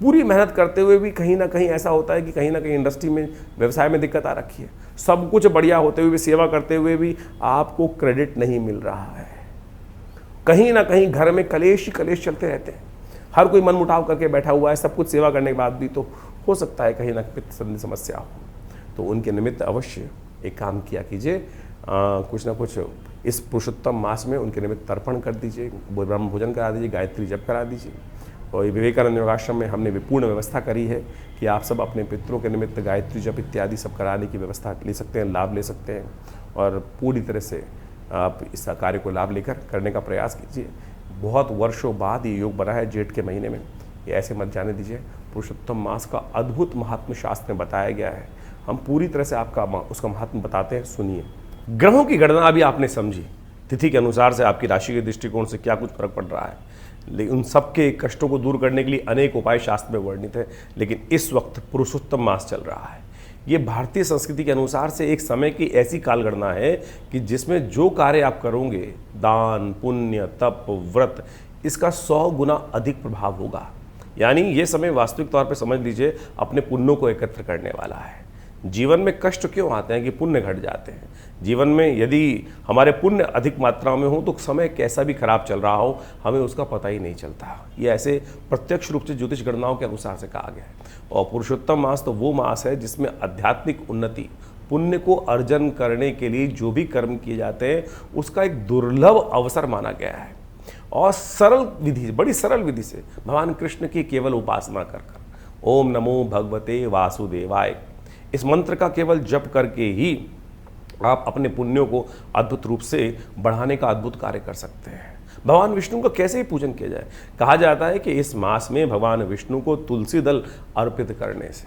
पूरी मेहनत करते हुए भी कहीं ना कहीं ऐसा होता है कि कहीं ना कहीं इंडस्ट्री में, व्यवसाय में दिक्कत आ रखी है। सब कुछ बढ़िया होते हुए भी, सेवा करते हुए भी आपको क्रेडिट नहीं मिल रहा है। कहीं ना कहीं घर में कलेश ही कलेश चलते रहते हैं। हर कोई मन मुटाव करके बैठा हुआ है, सब कुछ सेवा करने के बाद भी तो हो सकता है कहीं ना पित्त संबंधी समस्या हो। तो उनके निमित्त अवश्य एक काम किया कीजिए, कुछ ना कुछ इस पुरुषोत्तम मास में उनके निमित्त तर्पण कर दीजिए, ब्रह्म भोजन करा दीजिए, गायत्री जप करा दीजिए। और विवेकानंद योगाश्रम में हमने विपूर्ण व्यवस्था करी है कि आप सब अपने पितरों के निमित्त गायत्री जप इत्यादि सब कराने की व्यवस्था ले सकते हैं, लाभ ले सकते हैं। और पूरी तरह से आप इस कार्य को लाभ लेकर करने का प्रयास कीजिए। बहुत वर्षों बाद ये योग बना है जेठ के महीने में, ये ऐसे मत जाने दीजिए। पुरुषोत्तम मास का अद्भुत महात्म्य शास्त्र में बताया गया है, हम पूरी तरह से आपका उसका महात्म्य बताते हैं, सुनिए। ग्रहों की गणना अभी आपने समझी, तिथि के अनुसार से आपकी राशि के दृष्टिकोण से क्या कुछ फर्क पड़ रहा है, लेकिन उन सबके कष्टों को दूर करने के लिए अनेक उपाय शास्त्र में वर्णित है। लेकिन इस वक्त पुरुषोत्तम मास चल रहा है, ये भारतीय संस्कृति के अनुसार से एक समय की ऐसी कालगणना है कि जिसमें जो कार्य आप करोगे, दान, पुण्य, तप, व्रत, इसका 100 गुना अधिक प्रभाव होगा। यानी ये समय वास्तविक तौर पे समझ लीजिए अपने पुण्यों को एकत्र करने वाला है। जीवन में कष्ट क्यों आते हैं कि पुण्य घट जाते हैं। जीवन में यदि हमारे पुण्य अधिक मात्रा में हो तो समय कैसा भी खराब चल रहा हो, हमें उसका पता ही नहीं चलता। ये ऐसे प्रत्यक्ष रूप से ज्योतिष गणनाओं के अनुसार से कहा गया है। और पुरुषोत्तम मास तो वो मास है जिसमें आध्यात्मिक उन्नति, पुण्य को अर्जन करने के लिए जो भी कर्म किए जाते हैं उसका एक दुर्लभ अवसर माना गया है। और सरल विधि, बड़ी सरल विधि से भगवान कृष्ण की केवल उपासना कर ओम नमो भगवते वासुदेवाय, इस मंत्र का केवल जप करके ही आप अपने पुण्यों को अद्भुत रूप से बढ़ाने का अद्भुत कार्य कर सकते हैं। भगवान विष्णु का कैसे ही पूजन किया जाए, कहा जाता है कि इस मास में भगवान विष्णु को तुलसी दल अर्पित करने से,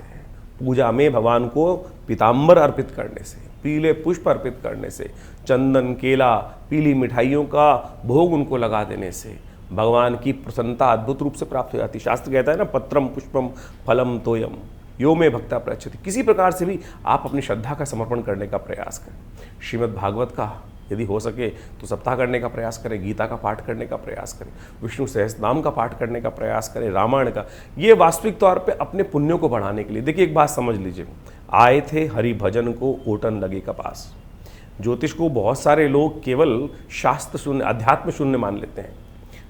पूजा में भगवान को पीताम्बर अर्पित करने से, पीले पुष्प अर्पित करने से, चंदन, केला, पीली मिठाइयों का भोग उनको लगा देने से भगवान की प्रसन्नता अद्भुत रूप से प्राप्त हो जाती है। शास्त्र कहता है ना, पत्रम पुष्पम फलम तोयम यो में भक्ता प्रयच्छति। किसी प्रकार से भी आप अपनी श्रद्धा का समर्पण करने का प्रयास करें। श्रीमद् भागवत का यदि हो सके तो सप्ताह करने का प्रयास करें, गीता का पाठ करने का प्रयास करें, विष्णु सहस्त्रनाम का पाठ करने का प्रयास करें, रामायण का। ये वास्तविक तौर पे अपने पुण्यों को बढ़ाने के लिए। देखिए एक बात समझ लीजिए, आए थे हरि भजन को ओटन लगे कपास। ज्योतिष को बहुत सारे लोग केवल शास्त्र शून्य, अध्यात्म शून्य मान लेते हैं।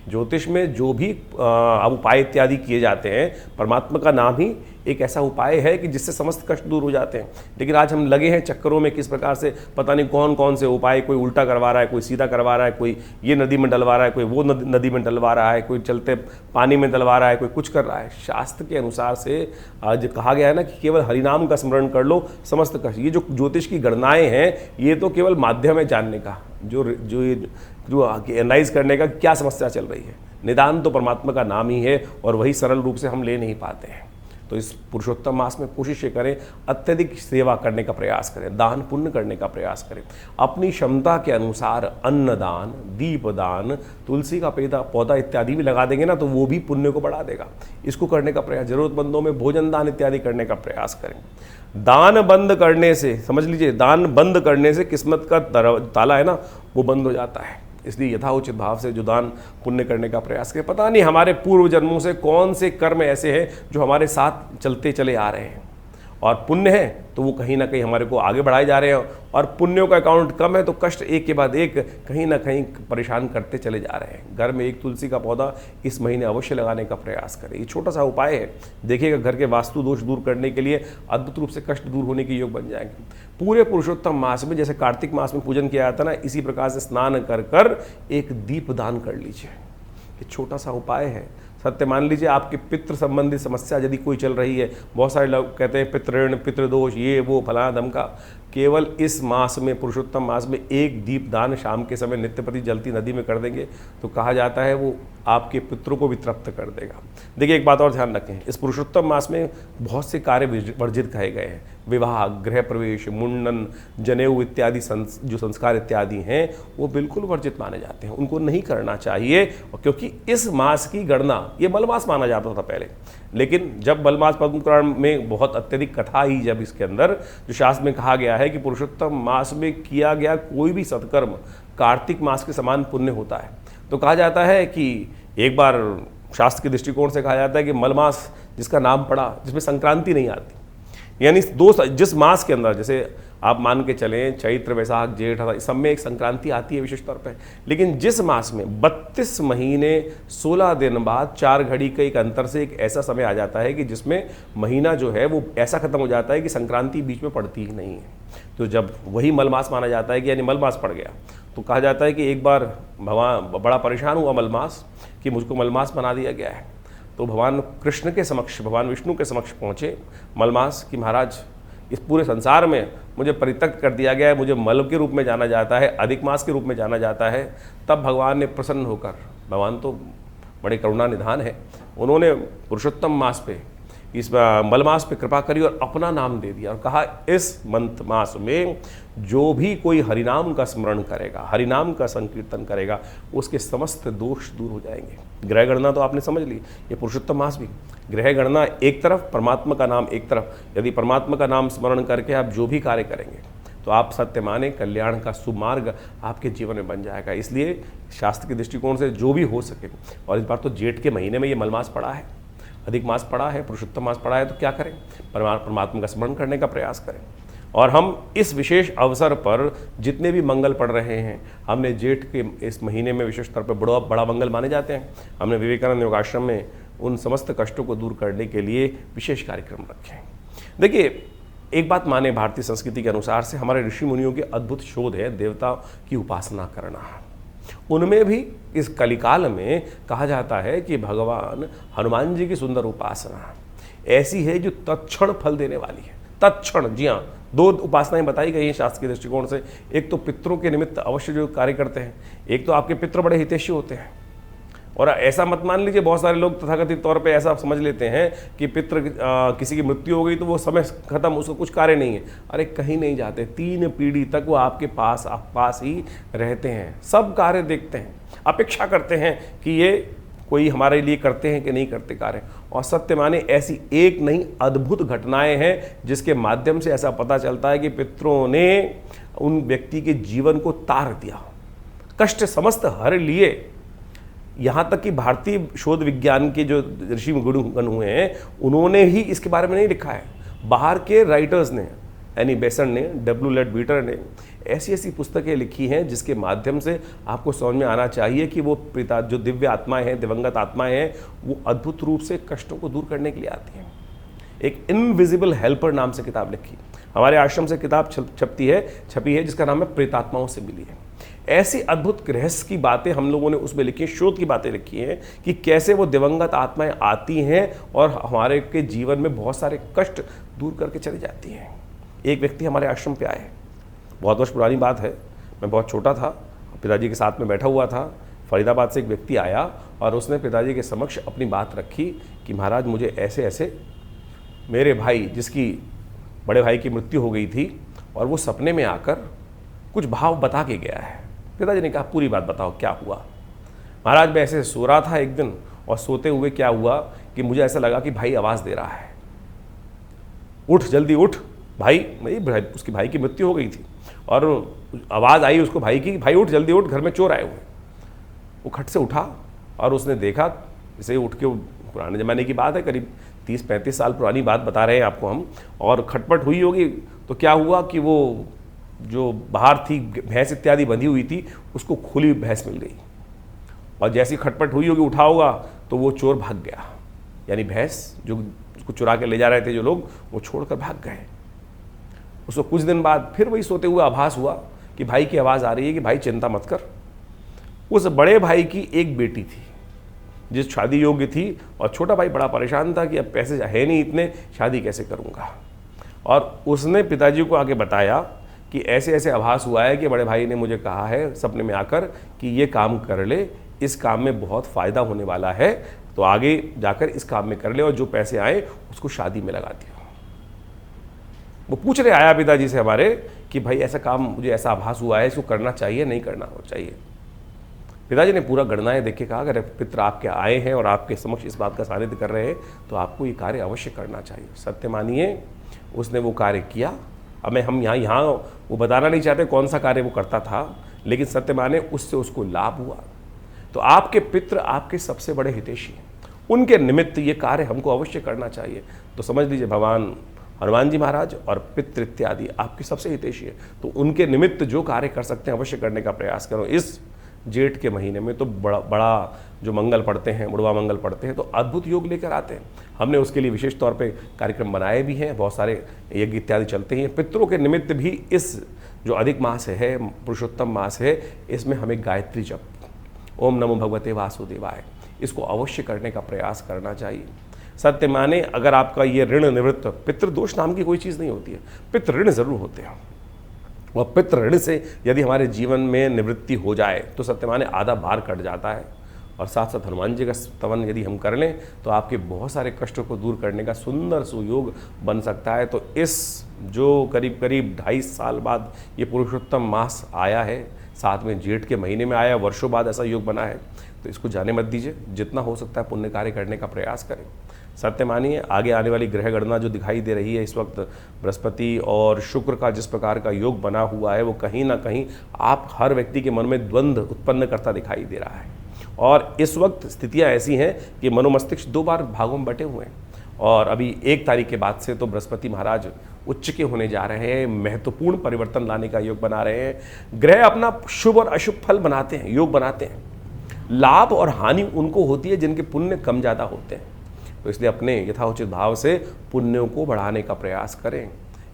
ज्योतिष में जो भी उपाय इत्यादि किए जाते हैं, परमात्मा का नाम ही एक ऐसा उपाय है कि जिससे समस्त कष्ट दूर हो जाते हैं। लेकिन आज हम लगे हैं चक्करों में, किस प्रकार से पता नहीं कौन कौन से उपाय, कोई उल्टा करवा रहा है, कोई सीधा करवा रहा है, कोई ये नदी में डलवा रहा है, कोई वो नदी में डलवा रहा है, कोई चलते पानी में डलवा रहा है, कोई कुछ कर रहा है। शास्त्र के अनुसार से आज कहा गया है ना कि केवल हरिनाम का स्मरण कर लो, समस्त कष्ट। ये जो ज्योतिष की गणनाएं हैं ये तो केवल माध्यम है जानने का, जो एनालाइज करने का क्या समस्या चल रही है। निदान तो परमात्मा का नाम ही है और वही सरल रूप से हम ले नहीं पाते हैं। तो इस पुरुषोत्तम मास में कोशिश ये करें, अत्यधिक सेवा करने का प्रयास करें, दान पुण्य करने का प्रयास करें। अपनी क्षमता के अनुसार अन्नदान, दीपदान, तुलसी का पौधा इत्यादि भी लगा देंगे ना तो वो भी पुण्य को बढ़ा देगा। इसको करने का प्रयास, जरूरतमंदों में भोजन दान इत्यादि करने का प्रयास करें। दान बंद करने से, समझ लीजिए, दान बंद करने से किस्मत का ताला है ना वो बंद हो जाता है। इसलिए यथाउचित भाव से जो दान पुण्य करने का प्रयास करें। पता नहीं हमारे पूर्व जन्मों से कौन से कर्म ऐसे हैं जो हमारे साथ चलते चले आ रहे हैं, और पुण्य है तो वो कहीं ना कहीं हमारे को आगे बढ़ाए जा रहे हैं, और पुण्यों का अकाउंट कम है तो कष्ट एक के बाद एक कहीं ना कहीं परेशान करते चले जा रहे हैं। घर में एक तुलसी का पौधा इस महीने अवश्य लगाने का प्रयास करें। ये छोटा सा उपाय है, देखिएगा घर के वास्तु दोष दूर करने के लिए अद्भुत रूप से कष्ट दूर होने के योग बन जाएंगे। पूरे पुरुषोत्तम मास में, जैसे कार्तिक मास में पूजन किया जाता है ना, इसी प्रकार से स्नान कर कर एक दीप दान कर लीजिए। ये छोटा सा उपाय है। सत्य मान लीजिए आपके पितृ संबंधी समस्या यदि कोई चल रही है, बहुत सारे लोग कहते हैं पितृण, पितृदोष, ये वो फलाना धमका, केवल इस मास में, पुरुषोत्तम मास में, एक दीपदान शाम के समय नित्य प्रति जलती नदी में कर देंगे तो कहा जाता है वो आपके पितरों को भी तृप्त कर देगा। देखिए एक बात और ध्यान रखें, इस पुरुषोत्तम मास में बहुत से कार्य वर्जित कहे गए हैं। विवाह, गृह प्रवेश, मुंडन, जनेऊ इत्यादि जो संस्कार इत्यादि हैं वो बिल्कुल वर्जित माने जाते हैं, उनको नहीं करना चाहिए। क्योंकि इस मास की गणना, ये मलमास माना जाता था पहले, लेकिन जब मलमास पद्म पुराण में बहुत अत्यधिक कथा आई, जब इसके अंदर जो शास्त्र में कहा गया है कि पुरुषोत्तम मास में किया गया कोई भी सत्कर्म कार्तिक मास के समान पुण्य होता है, तो कहा जाता है कि एक बार शास्त्र के दृष्टिकोण से कहा जाता है कि मलमास जिसका नाम पड़ा, जिसमें संक्रांति नहीं आती, यानी जिस मास के अंदर, जैसे आप मान के चलें चैत्र, वैशाख, जेठ, इस सब में एक संक्रांति आती है विशेष तौर पे, लेकिन जिस मास में 32 महीने 16 दिन बाद 4 घड़ी के एक अंतर से एक ऐसा समय आ जाता है कि जिसमें महीना जो है वो ऐसा खत्म हो जाता है कि संक्रांति बीच में पड़ती ही नहीं है, तो जब वही मलमास माना जाता है कि यानी मलमास पड़ गया, तो कहा जाता है कि एक बार भगवान बड़ा परेशान हुआ मलमास कि मुझको मलमास बना दिया गया है, तो भगवान कृष्ण के समक्ष, भगवान विष्णु के समक्ष पहुँचे मलमास कि महाराज इस पूरे संसार में मुझे परित्यक्त कर दिया गया है, मुझे मल के रूप में जाना जाता है, अधिक मास के रूप में जाना जाता है। तब भगवान ने प्रसन्न होकर, भगवान तो बड़े करुणा निधान है, उन्होंने पुरुषोत्तम मास पे, इस मलमास पे कृपा करी और अपना नाम दे दिया और कहा इस मंथ मास में जो भी कोई हरिनाम का स्मरण करेगा, हरिनाम का संकीर्तन करेगा, उसके समस्त दोष दूर हो जाएंगे। ग्रह गणना तो आपने समझ ली, ये पुरुषोत्तम मास भी ग्रह गणना एक तरफ, परमात्मा का नाम एक तरफ। यदि परमात्मा का नाम स्मरण करके आप जो भी कार्य करेंगे तो आप सत्य माने कल्याण का सुमार्ग आपके जीवन में बन जाएगा। इसलिए शास्त्र के दृष्टिकोण से जो भी हो सके, और इस बार तो जेठ के महीने में ये मलमास पड़ा है, अधिक मास पड़ा है, पुरुषोत्तम मास पड़ा है, तो क्या करें, परमात्मा का स्मरण करने का प्रयास करें। और हम इस विशेष अवसर पर जितने भी मंगल पढ़ रहे हैं, हमने जेठ के इस महीने में विशेष तौर पर बड़ा मंगल माने जाते हैं, हमने विवेकानंद योगाश्रम में उन समस्त कष्टों को दूर करने के लिए विशेष कार्यक्रम रखे हैं। देखिए एक बात माने, भारतीय संस्कृति के अनुसार से हमारे ऋषि मुनियों के अद्भुत शोध है देवता की उपासना करना। उनमें भी इस कलिकाल में कहा जाता है कि भगवान हनुमान जी की सुंदर उपासना ऐसी है जो तत्क्षण फल देने वाली है। तत्क्षण, जी हाँ, 2 उपासनाएं बताई गई हैं शास्त्र के दृष्टिकोण से। एक तो पितरों के निमित्त अवश्य जो कार्य करते हैं, एक तो आपके पितृ बड़े हितैषी होते हैं। और ऐसा मत मान लीजिए, बहुत सारे लोग तथाकथित तौर पे ऐसा समझ लेते हैं कि पितृ किसी की मृत्यु हो गई तो वो समय खत्म, उसको कुछ कार्य नहीं है। अरे कहीं नहीं जाते, 3 पीढ़ी तक वो आपके पास ही रहते हैं, सब कार्य देखते हैं, अपेक्षा करते हैं कि ये कोई हमारे लिए करते हैं कि नहीं करते कार्य। और सत्य माने ऐसी एक नहीं अद्भुत घटनाएं हैं जिसके माध्यम से ऐसा पता चलता है कि पितरों ने उन व्यक्ति के जीवन को तार दिया, कष्ट समस्त हर लिए। यहाँ तक कि भारतीय शोध विज्ञान के जो ऋषि गण हुए हैं उन्होंने ही इसके बारे में नहीं लिखा है, बाहर के राइटर्स ने, एनी बेसन ने, डब्ल्यू लेड बीटर ने ऐसी पुस्तकें लिखी हैं जिसके माध्यम से आपको समझ में आना चाहिए कि वो पिता जो दिव्य आत्माएं हैं, दिवंगत आत्माएं हैं, वो अद्भुत रूप से कष्टों को दूर करने के लिए आती हैं। एक इनविजिबल हेल्पर नाम से किताब लिखी, हमारे आश्रम से किताब छपी है जिसका नाम है प्रेतात्माओं से मिली है। ऐसी अद्भुत रहस्य की बातें हम लोगों ने उसमें लिखी है, शोध की बातें लिखी हैं कि कैसे वो दिवंगत आत्माएं आती हैं और हमारे के जीवन में बहुत सारे कष्ट दूर करके चली जाती हैं। एक व्यक्ति हमारे आश्रम पे आए, बहुत वर्ष पुरानी बात है, मैं बहुत छोटा था, पिताजी के साथ में बैठा हुआ था। फरीदाबाद से एक व्यक्ति आया और उसने पिताजी के समक्ष अपनी बात रखी कि महाराज मुझे ऐसे ऐसे मेरे भाई, जिसकी बड़े भाई की मृत्यु हो गई थी, और वो सपने में आकर कुछ भाव बता के गया है। पिताजी ने कहा पूरी बात बताओ क्या हुआ। महाराज मैं ऐसे सो रहा था एक दिन, और सोते हुए क्या हुआ कि मुझे ऐसा लगा कि भाई आवाज़ दे रहा है, उठ जल्दी उठ भाई। उसकी भाई की मृत्यु हो गई थी और आवाज़ आई उसको भाई की, भाई उठ जल्दी उठ, घर में चोर आए हुए। वो खट से उठा और उसने देखा, इसे उठ के, पुराने ज़माने की बात है, करीब 30-35 साल पुरानी बात बता रहे हैं आपको हम, और खटपट हुई होगी। तो क्या हुआ कि वो जो बाहर थी भैंस इत्यादि बंधी हुई थी, उसको खुली भैंस मिल गई, और जैसी खटपट हुई होगी, उठा होगा, तो वो चोर भाग गया। यानी भैंस जो उसको चुरा के ले जा रहे थे जो लोग, वो छोड़कर भाग गए। उसको कुछ दिन बाद फिर वही सोते हुए आभास हुआ कि भाई की आवाज़ आ रही है कि भाई चिंता मत कर। उस बड़े भाई की एक बेटी थी जिस शादी योग्य थी, और छोटा भाई बड़ा परेशान था कि अब पैसे है नहीं इतने, शादी कैसे करूँगा। और उसने पिताजी को आगे बताया कि ऐसे ऐसे आभास हुआ है कि बड़े भाई ने मुझे कहा है सपने में आकर कि ये काम कर ले, इस काम में बहुत फ़ायदा होने वाला है, तो आगे जाकर इस काम में कर ले और जो पैसे आए उसको शादी में लगा दियो। वो पूछ रहे आया पिताजी से हमारे कि भाई ऐसा काम मुझे ऐसा आभास हुआ है, इसको करना चाहिए नहीं करना हो चाहिए। पिताजी ने पूरा गणनाएं देख के कहा अगर पित्र आपके आए हैं और आपके समक्ष इस बात का सानिध्य कर रहे हैं तो आपको ये कार्य अवश्य करना चाहिए। सत्य मानिए उसने वो कार्य किया। अब हम यहाँ वो बताना नहीं चाहते कौन सा कार्य वो करता था, लेकिन सत्य माने उससे उसको लाभ हुआ। तो आपके पितृ आपके सबसे बड़े हितैषी हैं, उनके निमित्त ये कार्य हमको अवश्य करना चाहिए। तो समझ लीजिए भगवान हनुमान जी महाराज और पितृ इत्यादि आपके सबसे हितैषी है, तो उनके निमित्त जो कार्य कर सकते हैं अवश्य करने का प्रयास करो। इस जेठ के महीने में तो बड़ा जो मंगल पढ़ते हैं, मुड़वा मंगल पढ़ते हैं, तो अद्भुत योग लेकर आते हैं। हमने उसके लिए विशेष तौर पे कार्यक्रम बनाए भी हैं, बहुत सारे यज्ञ इत्यादि चलते हैं। पितरों के निमित्त भी इस जो अधिक मास है, पुरुषोत्तम मास है, इसमें हमें गायत्री जप, ओम नमो भगवते वासुदेवाय, इसको अवश्य करने का प्रयास करना चाहिए। सत्य माने अगर आपका ये ऋण निवृत्त, पितृदोष नाम की कोई चीज़ नहीं होती है, पितृ ऋण जरूर होते हैं, और पितृ ऋण से यदि हमारे जीवन में निवृत्ति हो जाए तो सत्य माने आधा भार कट जाता है। और साथ साथ हनुमान जी का स्तवन यदि हम कर लें तो आपके बहुत सारे कष्टों को दूर करने का सुंदर सुयोग बन सकता है। तो इस जो करीब करीब 2.5 साल बाद ये पुरुषोत्तम मास आया है, साथ में जेठ के महीने में आया, वर्षों बाद ऐसा योग बना है, तो इसको जाने मत दीजिए। जितना हो सकता है पुण्य कार्य करने का प्रयास करें। सत्य मानिए आगे आने वाली ग्रह गणना जो दिखाई दे रही है इस वक्त, बृहस्पति और शुक्र का जिस प्रकार का योग बना हुआ है, वो कहीं ना कहीं आप हर व्यक्ति के मन में द्वंद्व उत्पन्न करता दिखाई दे रहा है। और इस वक्त स्थितियां ऐसी हैं कि मनोमस्तिष्क 2 बार भागों में बटे हुए हैं। और अभी 1 तारीख के बाद से तो बृहस्पति महाराज उच्च के होने जा रहे हैं, महत्वपूर्ण परिवर्तन लाने का योग बना रहे हैं। ग्रह अपना शुभ और अशुभ फल बनाते हैं, योग बनाते हैं। लाभ और हानि उनको होती है जिनके पुण्य कम ज़्यादा होते हैं। तो इसलिए अपने यथाउचित भाव से पुण्यों को बढ़ाने का प्रयास करें।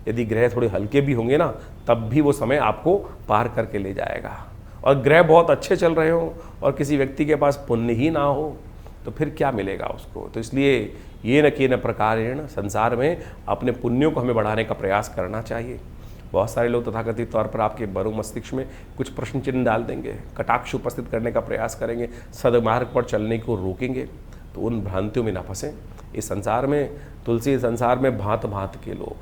यदि ग्रह थोड़े हल्के भी होंगे ना, तब भी वो समय आपको पार करके ले जाएगा। और ग्रह बहुत अच्छे चल रहे हो और किसी व्यक्ति के पास पुण्य ही ना हो तो फिर क्या मिलेगा उसको। तो इसलिए ये न कि न प्रकारेण संसार में अपने पुण्यों को हमें बढ़ाने का प्रयास करना चाहिए। बहुत सारे लोग तथाकथित तौर पर आपके बरो मस्तिष्क में कुछ प्रश्न चिन्ह डाल देंगे, कटाक्ष उपस्थित करने का प्रयास करेंगे, सदमार्ग पर चलने को रोकेंगे। तो उन भ्रांतियों में ना फंसें। इस संसार में, तुलसी संसार में भांत भांत के लोग,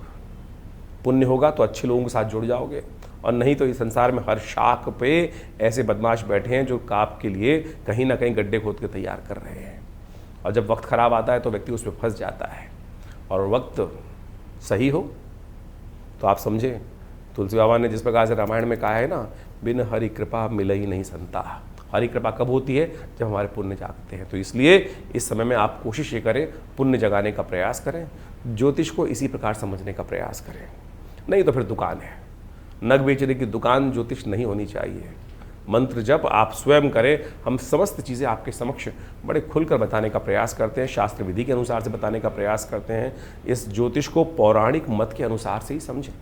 पुण्य होगा तो अच्छे लोगों के साथ जुड़ जाओगे, और नहीं तो इस संसार में हर शाख पे ऐसे बदमाश बैठे हैं जो काप के लिए कहीं ना कहीं गड्ढे खोद के तैयार कर रहे हैं। और जब वक्त खराब आता है तो व्यक्ति उसमें फंस जाता है। और वक्त सही हो तो आप समझें, तुलसी बाबा ने जिस प्रकार से रामायण में कहा है ना, बिन हरि कृपा मिल ही नहीं संता। हरि कृपा कब होती है? जब हमारे पुण्य जागते हैं। तो इसलिए इस समय में आप कोशिश ये करें, पुण्य जगाने का प्रयास करें, ज्योतिष को इसी प्रकार समझने का प्रयास करें। नहीं तो फिर दुकान है, नग बेचने की दुकान ज्योतिष नहीं होनी चाहिए। मंत्र जप आप स्वयं करें। हम समस्त चीज़ें आपके समक्ष बड़े खुलकर बताने का प्रयास करते हैं, शास्त्र विधि के अनुसार से बताने का प्रयास करते हैं। इस ज्योतिष को पौराणिक मत के अनुसार से ही समझें।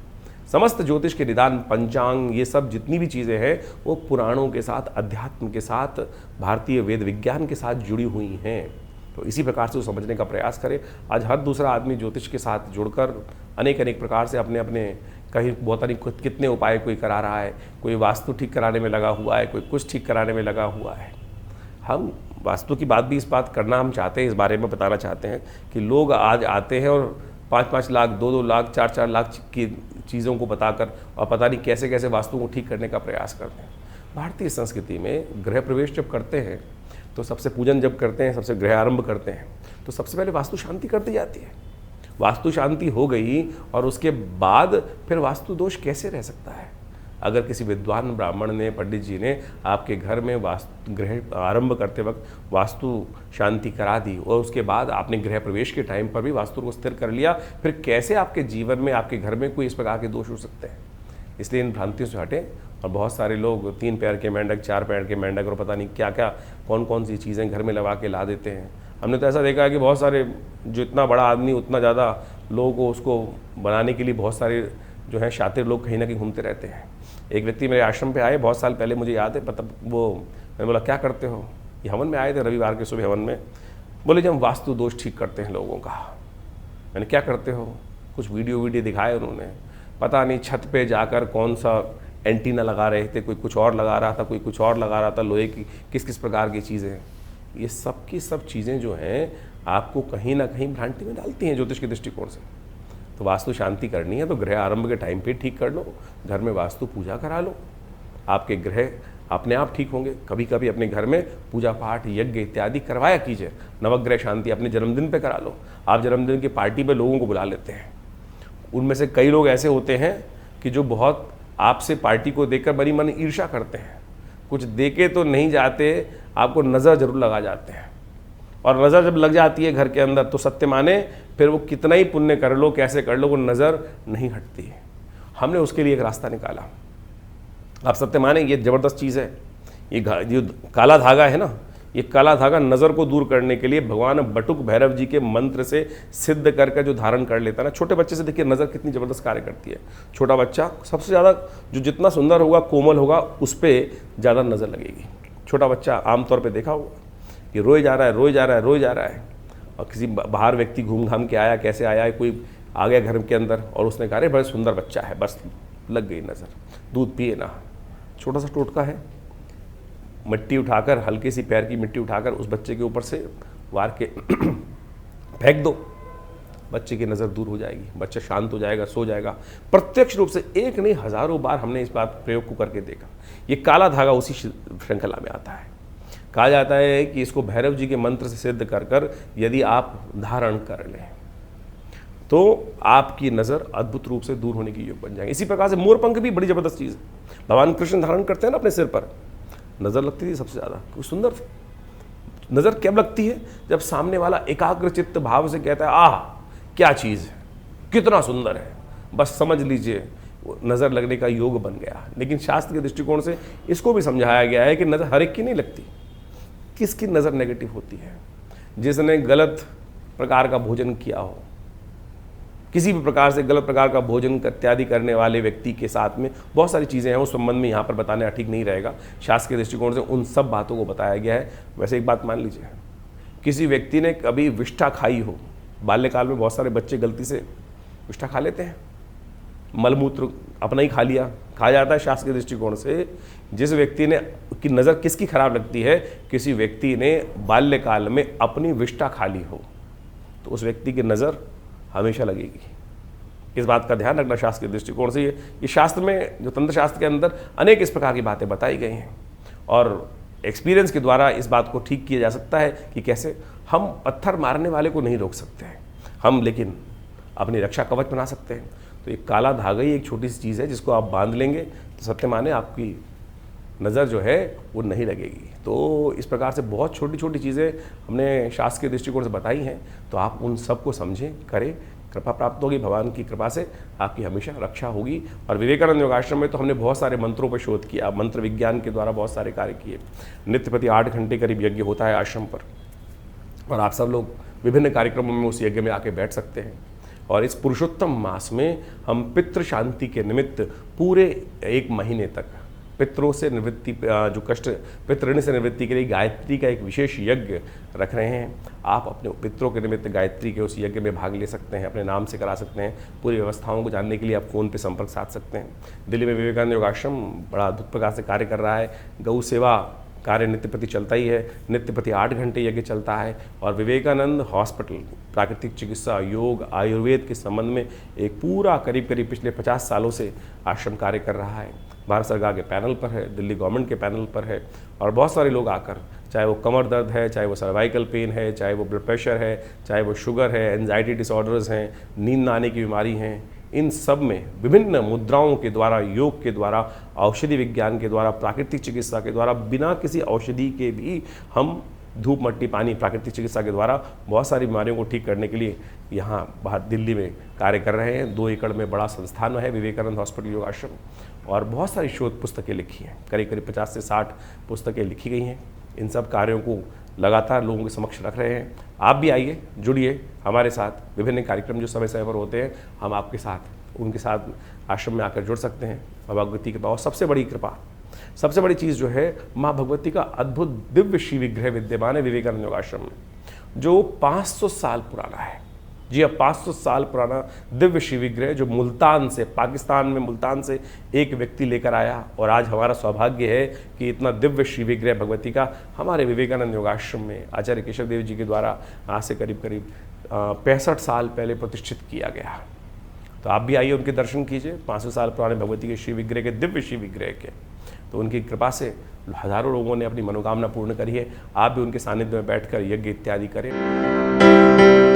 समस्त ज्योतिष के निदान, पंचांग, ये सब जितनी भी चीज़ें हैं वो पुराणों के साथ, अध्यात्म के साथ, भारतीय वेद विज्ञान के साथ जुड़ी हुई हैं। तो इसी प्रकार से वो समझने का प्रयास करें। आज हर दूसरा आदमी ज्योतिष के साथ जुड़कर अनेक प्रकार से अपने अपने कहीं बहुत सारी कितने उपाय कोई करा रहा है। कोई वास्तु ठीक कराने में लगा हुआ है, कोई कुछ ठीक कराने में लगा हुआ है। हम वास्तु की बात भी इस बात करना हम चाहते हैं, इस बारे में बताना चाहते हैं कि लोग आज आते हैं और 5-5 लाख, 2-2 लाख, 4-4 लाख की चीज़ों को बताकर और पता नहीं कैसे कैसे वास्तु को ठीक करने का प्रयास करते हैं। भारतीय संस्कृति में गृह प्रवेश जब करते हैं तो सबसे पूजन जब करते हैं, सबसे गृह आरंभ करते हैं, तो सबसे पहले वास्तु शांति कर दी जाती है। वास्तु शांति हो गई और उसके बाद फिर वास्तु दोष कैसे रह सकता है? अगर किसी विद्वान ब्राह्मण ने, पंडित जी ने आपके घर में वास्तु गृह आरंभ करते वक्त वास्तु शांति करा दी और उसके बाद आपने गृह प्रवेश के टाइम पर भी वास्तु को स्थिर कर लिया, फिर कैसे आपके जीवन में, आपके घर में कोई इस प्रकार के दोष हो सकते हैं? इसलिए इन भ्रांतियों से हटें। और बहुत सारे लोग 3 पैर के मेंढक, 4 पैर के मेंढक और पता नहीं क्या क्या कौन कौन सी चीज़ें घर में लगा के ला देते हैं। हमने तो ऐसा देखा है कि बहुत सारे, जो इतना बड़ा आदमी उतना ज़्यादा लोगों को उसको बनाने के लिए बहुत सारे जो हैं शातिर लोग कहीं ना कहीं घूमते रहते हैं। एक व्यक्ति मेरे आश्रम पे आए बहुत साल पहले, मुझे याद है, मतलब वो, मैंने बोला क्या करते हो? ये हवन में आए थे, रविवार के सुबह हवन में। बोले जब हम वास्तु दोष ठीक करते हैं लोगों का। मैंने क्या करते हो? कुछ वीडियो दिखाए उन्होंने। पता नहीं छत पे जाकर कौन सा एंटीना लगा रहे थे, कोई कुछ और लगा रहा था, कोई कुछ और लगा रहा था, लोहे की किस किस प्रकार की चीज़ें हैं। ये सब की सब चीज़ें जो हैं आपको कहीं ना कहीं भ्रांति में डालती हैं ज्योतिष के दृष्टिकोण से। तो वास्तु शांति करनी है तो गृह आरंभ के टाइम पे ठीक कर लो, घर में वास्तु पूजा करा लो, आपके ग्रह अपने आप ठीक होंगे। कभी कभी अपने घर में पूजा पाठ यज्ञ इत्यादि करवाया कीजिए। नवग्रह शांति अपने जन्मदिन पे करा लो। आप जन्मदिन की पार्टी पे लोगों को बुला लेते हैं, उनमें से कई लोग ऐसे होते हैं कि जो बहुत आपसे पार्टी को देखकर बड़ी मन ईर्ष्या करते हैं, कुछ देके तो नहीं जाते, आपको नज़र जरूर लगा जाते हैं। और नज़र जब लग जाती है घर के अंदर तो सत्य माने फिर वो कितना ही पुण्य कर लो, कैसे कर लो, वो नज़र नहीं हटती है। हमने उसके लिए एक रास्ता निकाला। आप सत्य माने ये ज़बरदस्त चीज़ है। ये जो काला धागा है ना, ये काला धागा नज़र को दूर करने के लिए भगवान बटुक भैरव जी के मंत्र से सिद्ध करके जो धारण कर लेता है ना, छोटे बच्चे से देखिए नज़र कितनी ज़बरदस्त कार्य करती है। छोटा बच्चा सबसे ज़्यादा जो जितना सुंदर होगा, कोमल होगा, उस पर ज़्यादा नज़र लगेगी। छोटा बच्चा आमतौर पर देखा होगा कि रोए जा रहा है, रोए जा रहा है, रोए जा रहा है, और किसी बाहर व्यक्ति घूम घाम के आया, कैसे आया है, कोई आ गया घर के अंदर और उसने कहा अरे बड़ा सुंदर बच्चा है, बस लग गई नज़र, दूध पिए ना। छोटा सा टोटका है, मिट्टी उठाकर, हल्की सी पैर की मिट्टी उठाकर उस बच्चे के ऊपर से वार के फेंक दो, बच्चे की नज़र दूर हो जाएगी, बच्चा शांत हो जाएगा, सो जाएगा। प्रत्यक्ष रूप से एक नहीं हज़ारों बार हमने इस बात प्रयोग को करके देखा। ये काला धागा उसी श्रृंखला में आता है। कहा जाता है कि इसको भैरव जी के मंत्र से सिद्ध कर कर यदि आप धारण कर लें तो आपकी नज़र अद्भुत रूप से दूर होने की योग बन जाएगी। इसी प्रकार से मोरपंख भी बड़ी ज़बरदस्त चीज़ है। भगवान कृष्ण धारण करते हैं ना अपने सिर पर, नज़र लगती थी सबसे ज़्यादा, कुछ सुंदर थी। नज़र कब लगती है? जब सामने वाला एकाग्र चित्त भाव से कहता है आह क्या चीज़ है, कितना सुंदर है, बस समझ लीजिए नज़र लगने का योग बन गया। लेकिन शास्त्र के दृष्टिकोण से इसको भी समझाया गया है कि नज़र हर एक की नहीं लगती। किसकी नज़र नेगेटिव होती है? जिसने गलत प्रकार का भोजन किया हो, किसी भी प्रकार से गलत प्रकार का भोजन इत्यादि करने वाले व्यक्ति के साथ में बहुत सारी चीज़ें हैं, उस संबंध में यहाँ पर बताना ठीक नहीं रहेगा। शास्त्र के दृष्टिकोण से उन सब बातों को बताया गया है। वैसे एक बात मान लीजिए, किसी व्यक्ति ने कभी विष्ठा खाई हो, बाल्यकाल में बहुत सारे बच्चे गलती से विष्ठा खा लेते हैं, मलमूत्र अपना ही खा लिया। कहा जाता है शास्त्र के दृष्टिकोण से जिस व्यक्ति ने की नज़र किसकी खराब लगती है, किसी व्यक्ति ने बाल्यकाल में अपनी विष्ठा खा ली हो तो उस व्यक्ति की नज़र हमेशा लगेगी। इस बात का ध्यान रखना शास्त्र के दृष्टिकोण से। ये शास्त्र में, जो तंत्र शास्त्र के अंदर अनेक इस प्रकार की बातें बताई गई हैं और एक्सपीरियंस के द्वारा इस बात को ठीक किया जा सकता है कि कैसे हम पत्थर मारने वाले को नहीं रोक सकते हैं हम, लेकिन अपनी रक्षा कवच बना सकते हैं। तो एक काला धागा ही एक छोटी सी चीज़ है जिसको आप बांध लेंगे तो सत्य माने आपकी नज़र जो है वो नहीं लगेगी। तो इस प्रकार से बहुत छोटी छोटी चीज़ें हमने शास्त्र के दृष्टिकोण से बताई हैं, तो आप उन सब को समझें, करें, कृपा प्राप्त होगी। भगवान की कृपा से आपकी हमेशा रक्षा होगी। और विवेकानंद योगाश्रम में तो हमने बहुत सारे मंत्रों पर शोध किया, मंत्र विज्ञान के द्वारा बहुत सारे कार्य किए। नित्य प्रति 8 घंटे करीब यज्ञ होता है आश्रम पर, और आप सब लोग विभिन्न कार्यक्रमों में उस यज्ञ में आके बैठ सकते हैं। और इस पुरुषोत्तम मास में हम पितृ शांति के निमित्त पूरे 1 महीने तक पितरों से निवृत्ति, जो कष्ट पितृऋण से निवृत्ति के लिए गायत्री का एक विशेष यज्ञ रख रहे हैं। आप अपने पितरों के निमित्त गायत्री के उस यज्ञ में भाग ले सकते हैं, अपने नाम से करा सकते हैं। पूरी व्यवस्थाओं को जानने के लिए आप फ़ोन पे संपर्क साध सकते हैं। दिल्ली में विवेकानंद योगाश्रम बड़ा अद्भुत प्रकार से कार्य कर रहा है। गौ सेवा कार्य नित्य प्रति चलता ही है, नित्य प्रति 8 घंटे यज्ञ चलता है। और विवेकानंद हॉस्पिटल प्राकृतिक चिकित्सा, योग, आयुर्वेद के संबंध में एक पूरा करीब पिछले 50 सालों से आश्रम कार्य कर रहा है। भारत सरकार के पैनल पर है, दिल्ली गवर्नमेंट के पैनल पर है, और बहुत सारे लोग आकर, चाहे वो कमर दर्द है, चाहे वो सर्वाइकल पेन है, चाहे वो ब्लड प्रेशर है, चाहे वो शुगर है, एंजाइटी डिसऑर्डर्स हैं, नींद न आने की बीमारी हैं, इन सब में विभिन्न मुद्राओं के द्वारा, योग के द्वारा, औषधि विज्ञान के द्वारा, प्राकृतिक चिकित्सा के द्वारा, बिना किसी औषधि के भी हम धूप मट्टी पानी प्राकृतिक चिकित्सा के द्वारा बहुत सारी बीमारियों को ठीक करने के लिए यहाँ बाहर दिल्ली में कार्य कर रहे हैं। 2 एकड़ में बड़ा संस्थान है विवेकानंद हॉस्पिटल योग आश्रम, और बहुत सारी शोध पुस्तकें लिखी हैं, करीब 50 से 60 पुस्तकें लिखी गई हैं। इन सब कार्यों को लगातार लोगों के समक्ष रख रहे हैं। आप भी आइए, जुड़िए हमारे साथ। विभिन्न कार्यक्रम जो समय समय पर होते हैं, हम आपके साथ उनके साथ आश्रम में आकर जुड़ सकते हैं। माँ भगवती की कृपा, और सबसे बड़ी कृपा, सबसे बड़ी चीज़ जो है, माँ भगवती का अद्भुत दिव्य श्री विग्रह विद्यमान है विवेकानंद योगाश्रम में, जो 500 साल पुराना है। जी अब 500 साल पुराना दिव्य शिव विग्रह जो मुल्तान से, पाकिस्तान में मुल्तान से एक व्यक्ति लेकर आया, और आज हमारा सौभाग्य है कि इतना दिव्य शिव विग्रह भगवती का हमारे विवेकानंद योगाश्रम में आचार्य केशव देव जी के द्वारा आज से करीब करीब 65 साल पहले प्रतिष्ठित किया गया। तो आप भी आइए, उनके दर्शन कीजिए, 500 साल पुराने भगवती के शिव विग्रह के, दिव्य शिव विग्रह के। तो उनकी कृपा से हजारों लोगों ने अपनी मनोकामना पूर्ण करी है। आप भी उनके सानिध्य में बैठकर यज्ञ इत्यादि करें।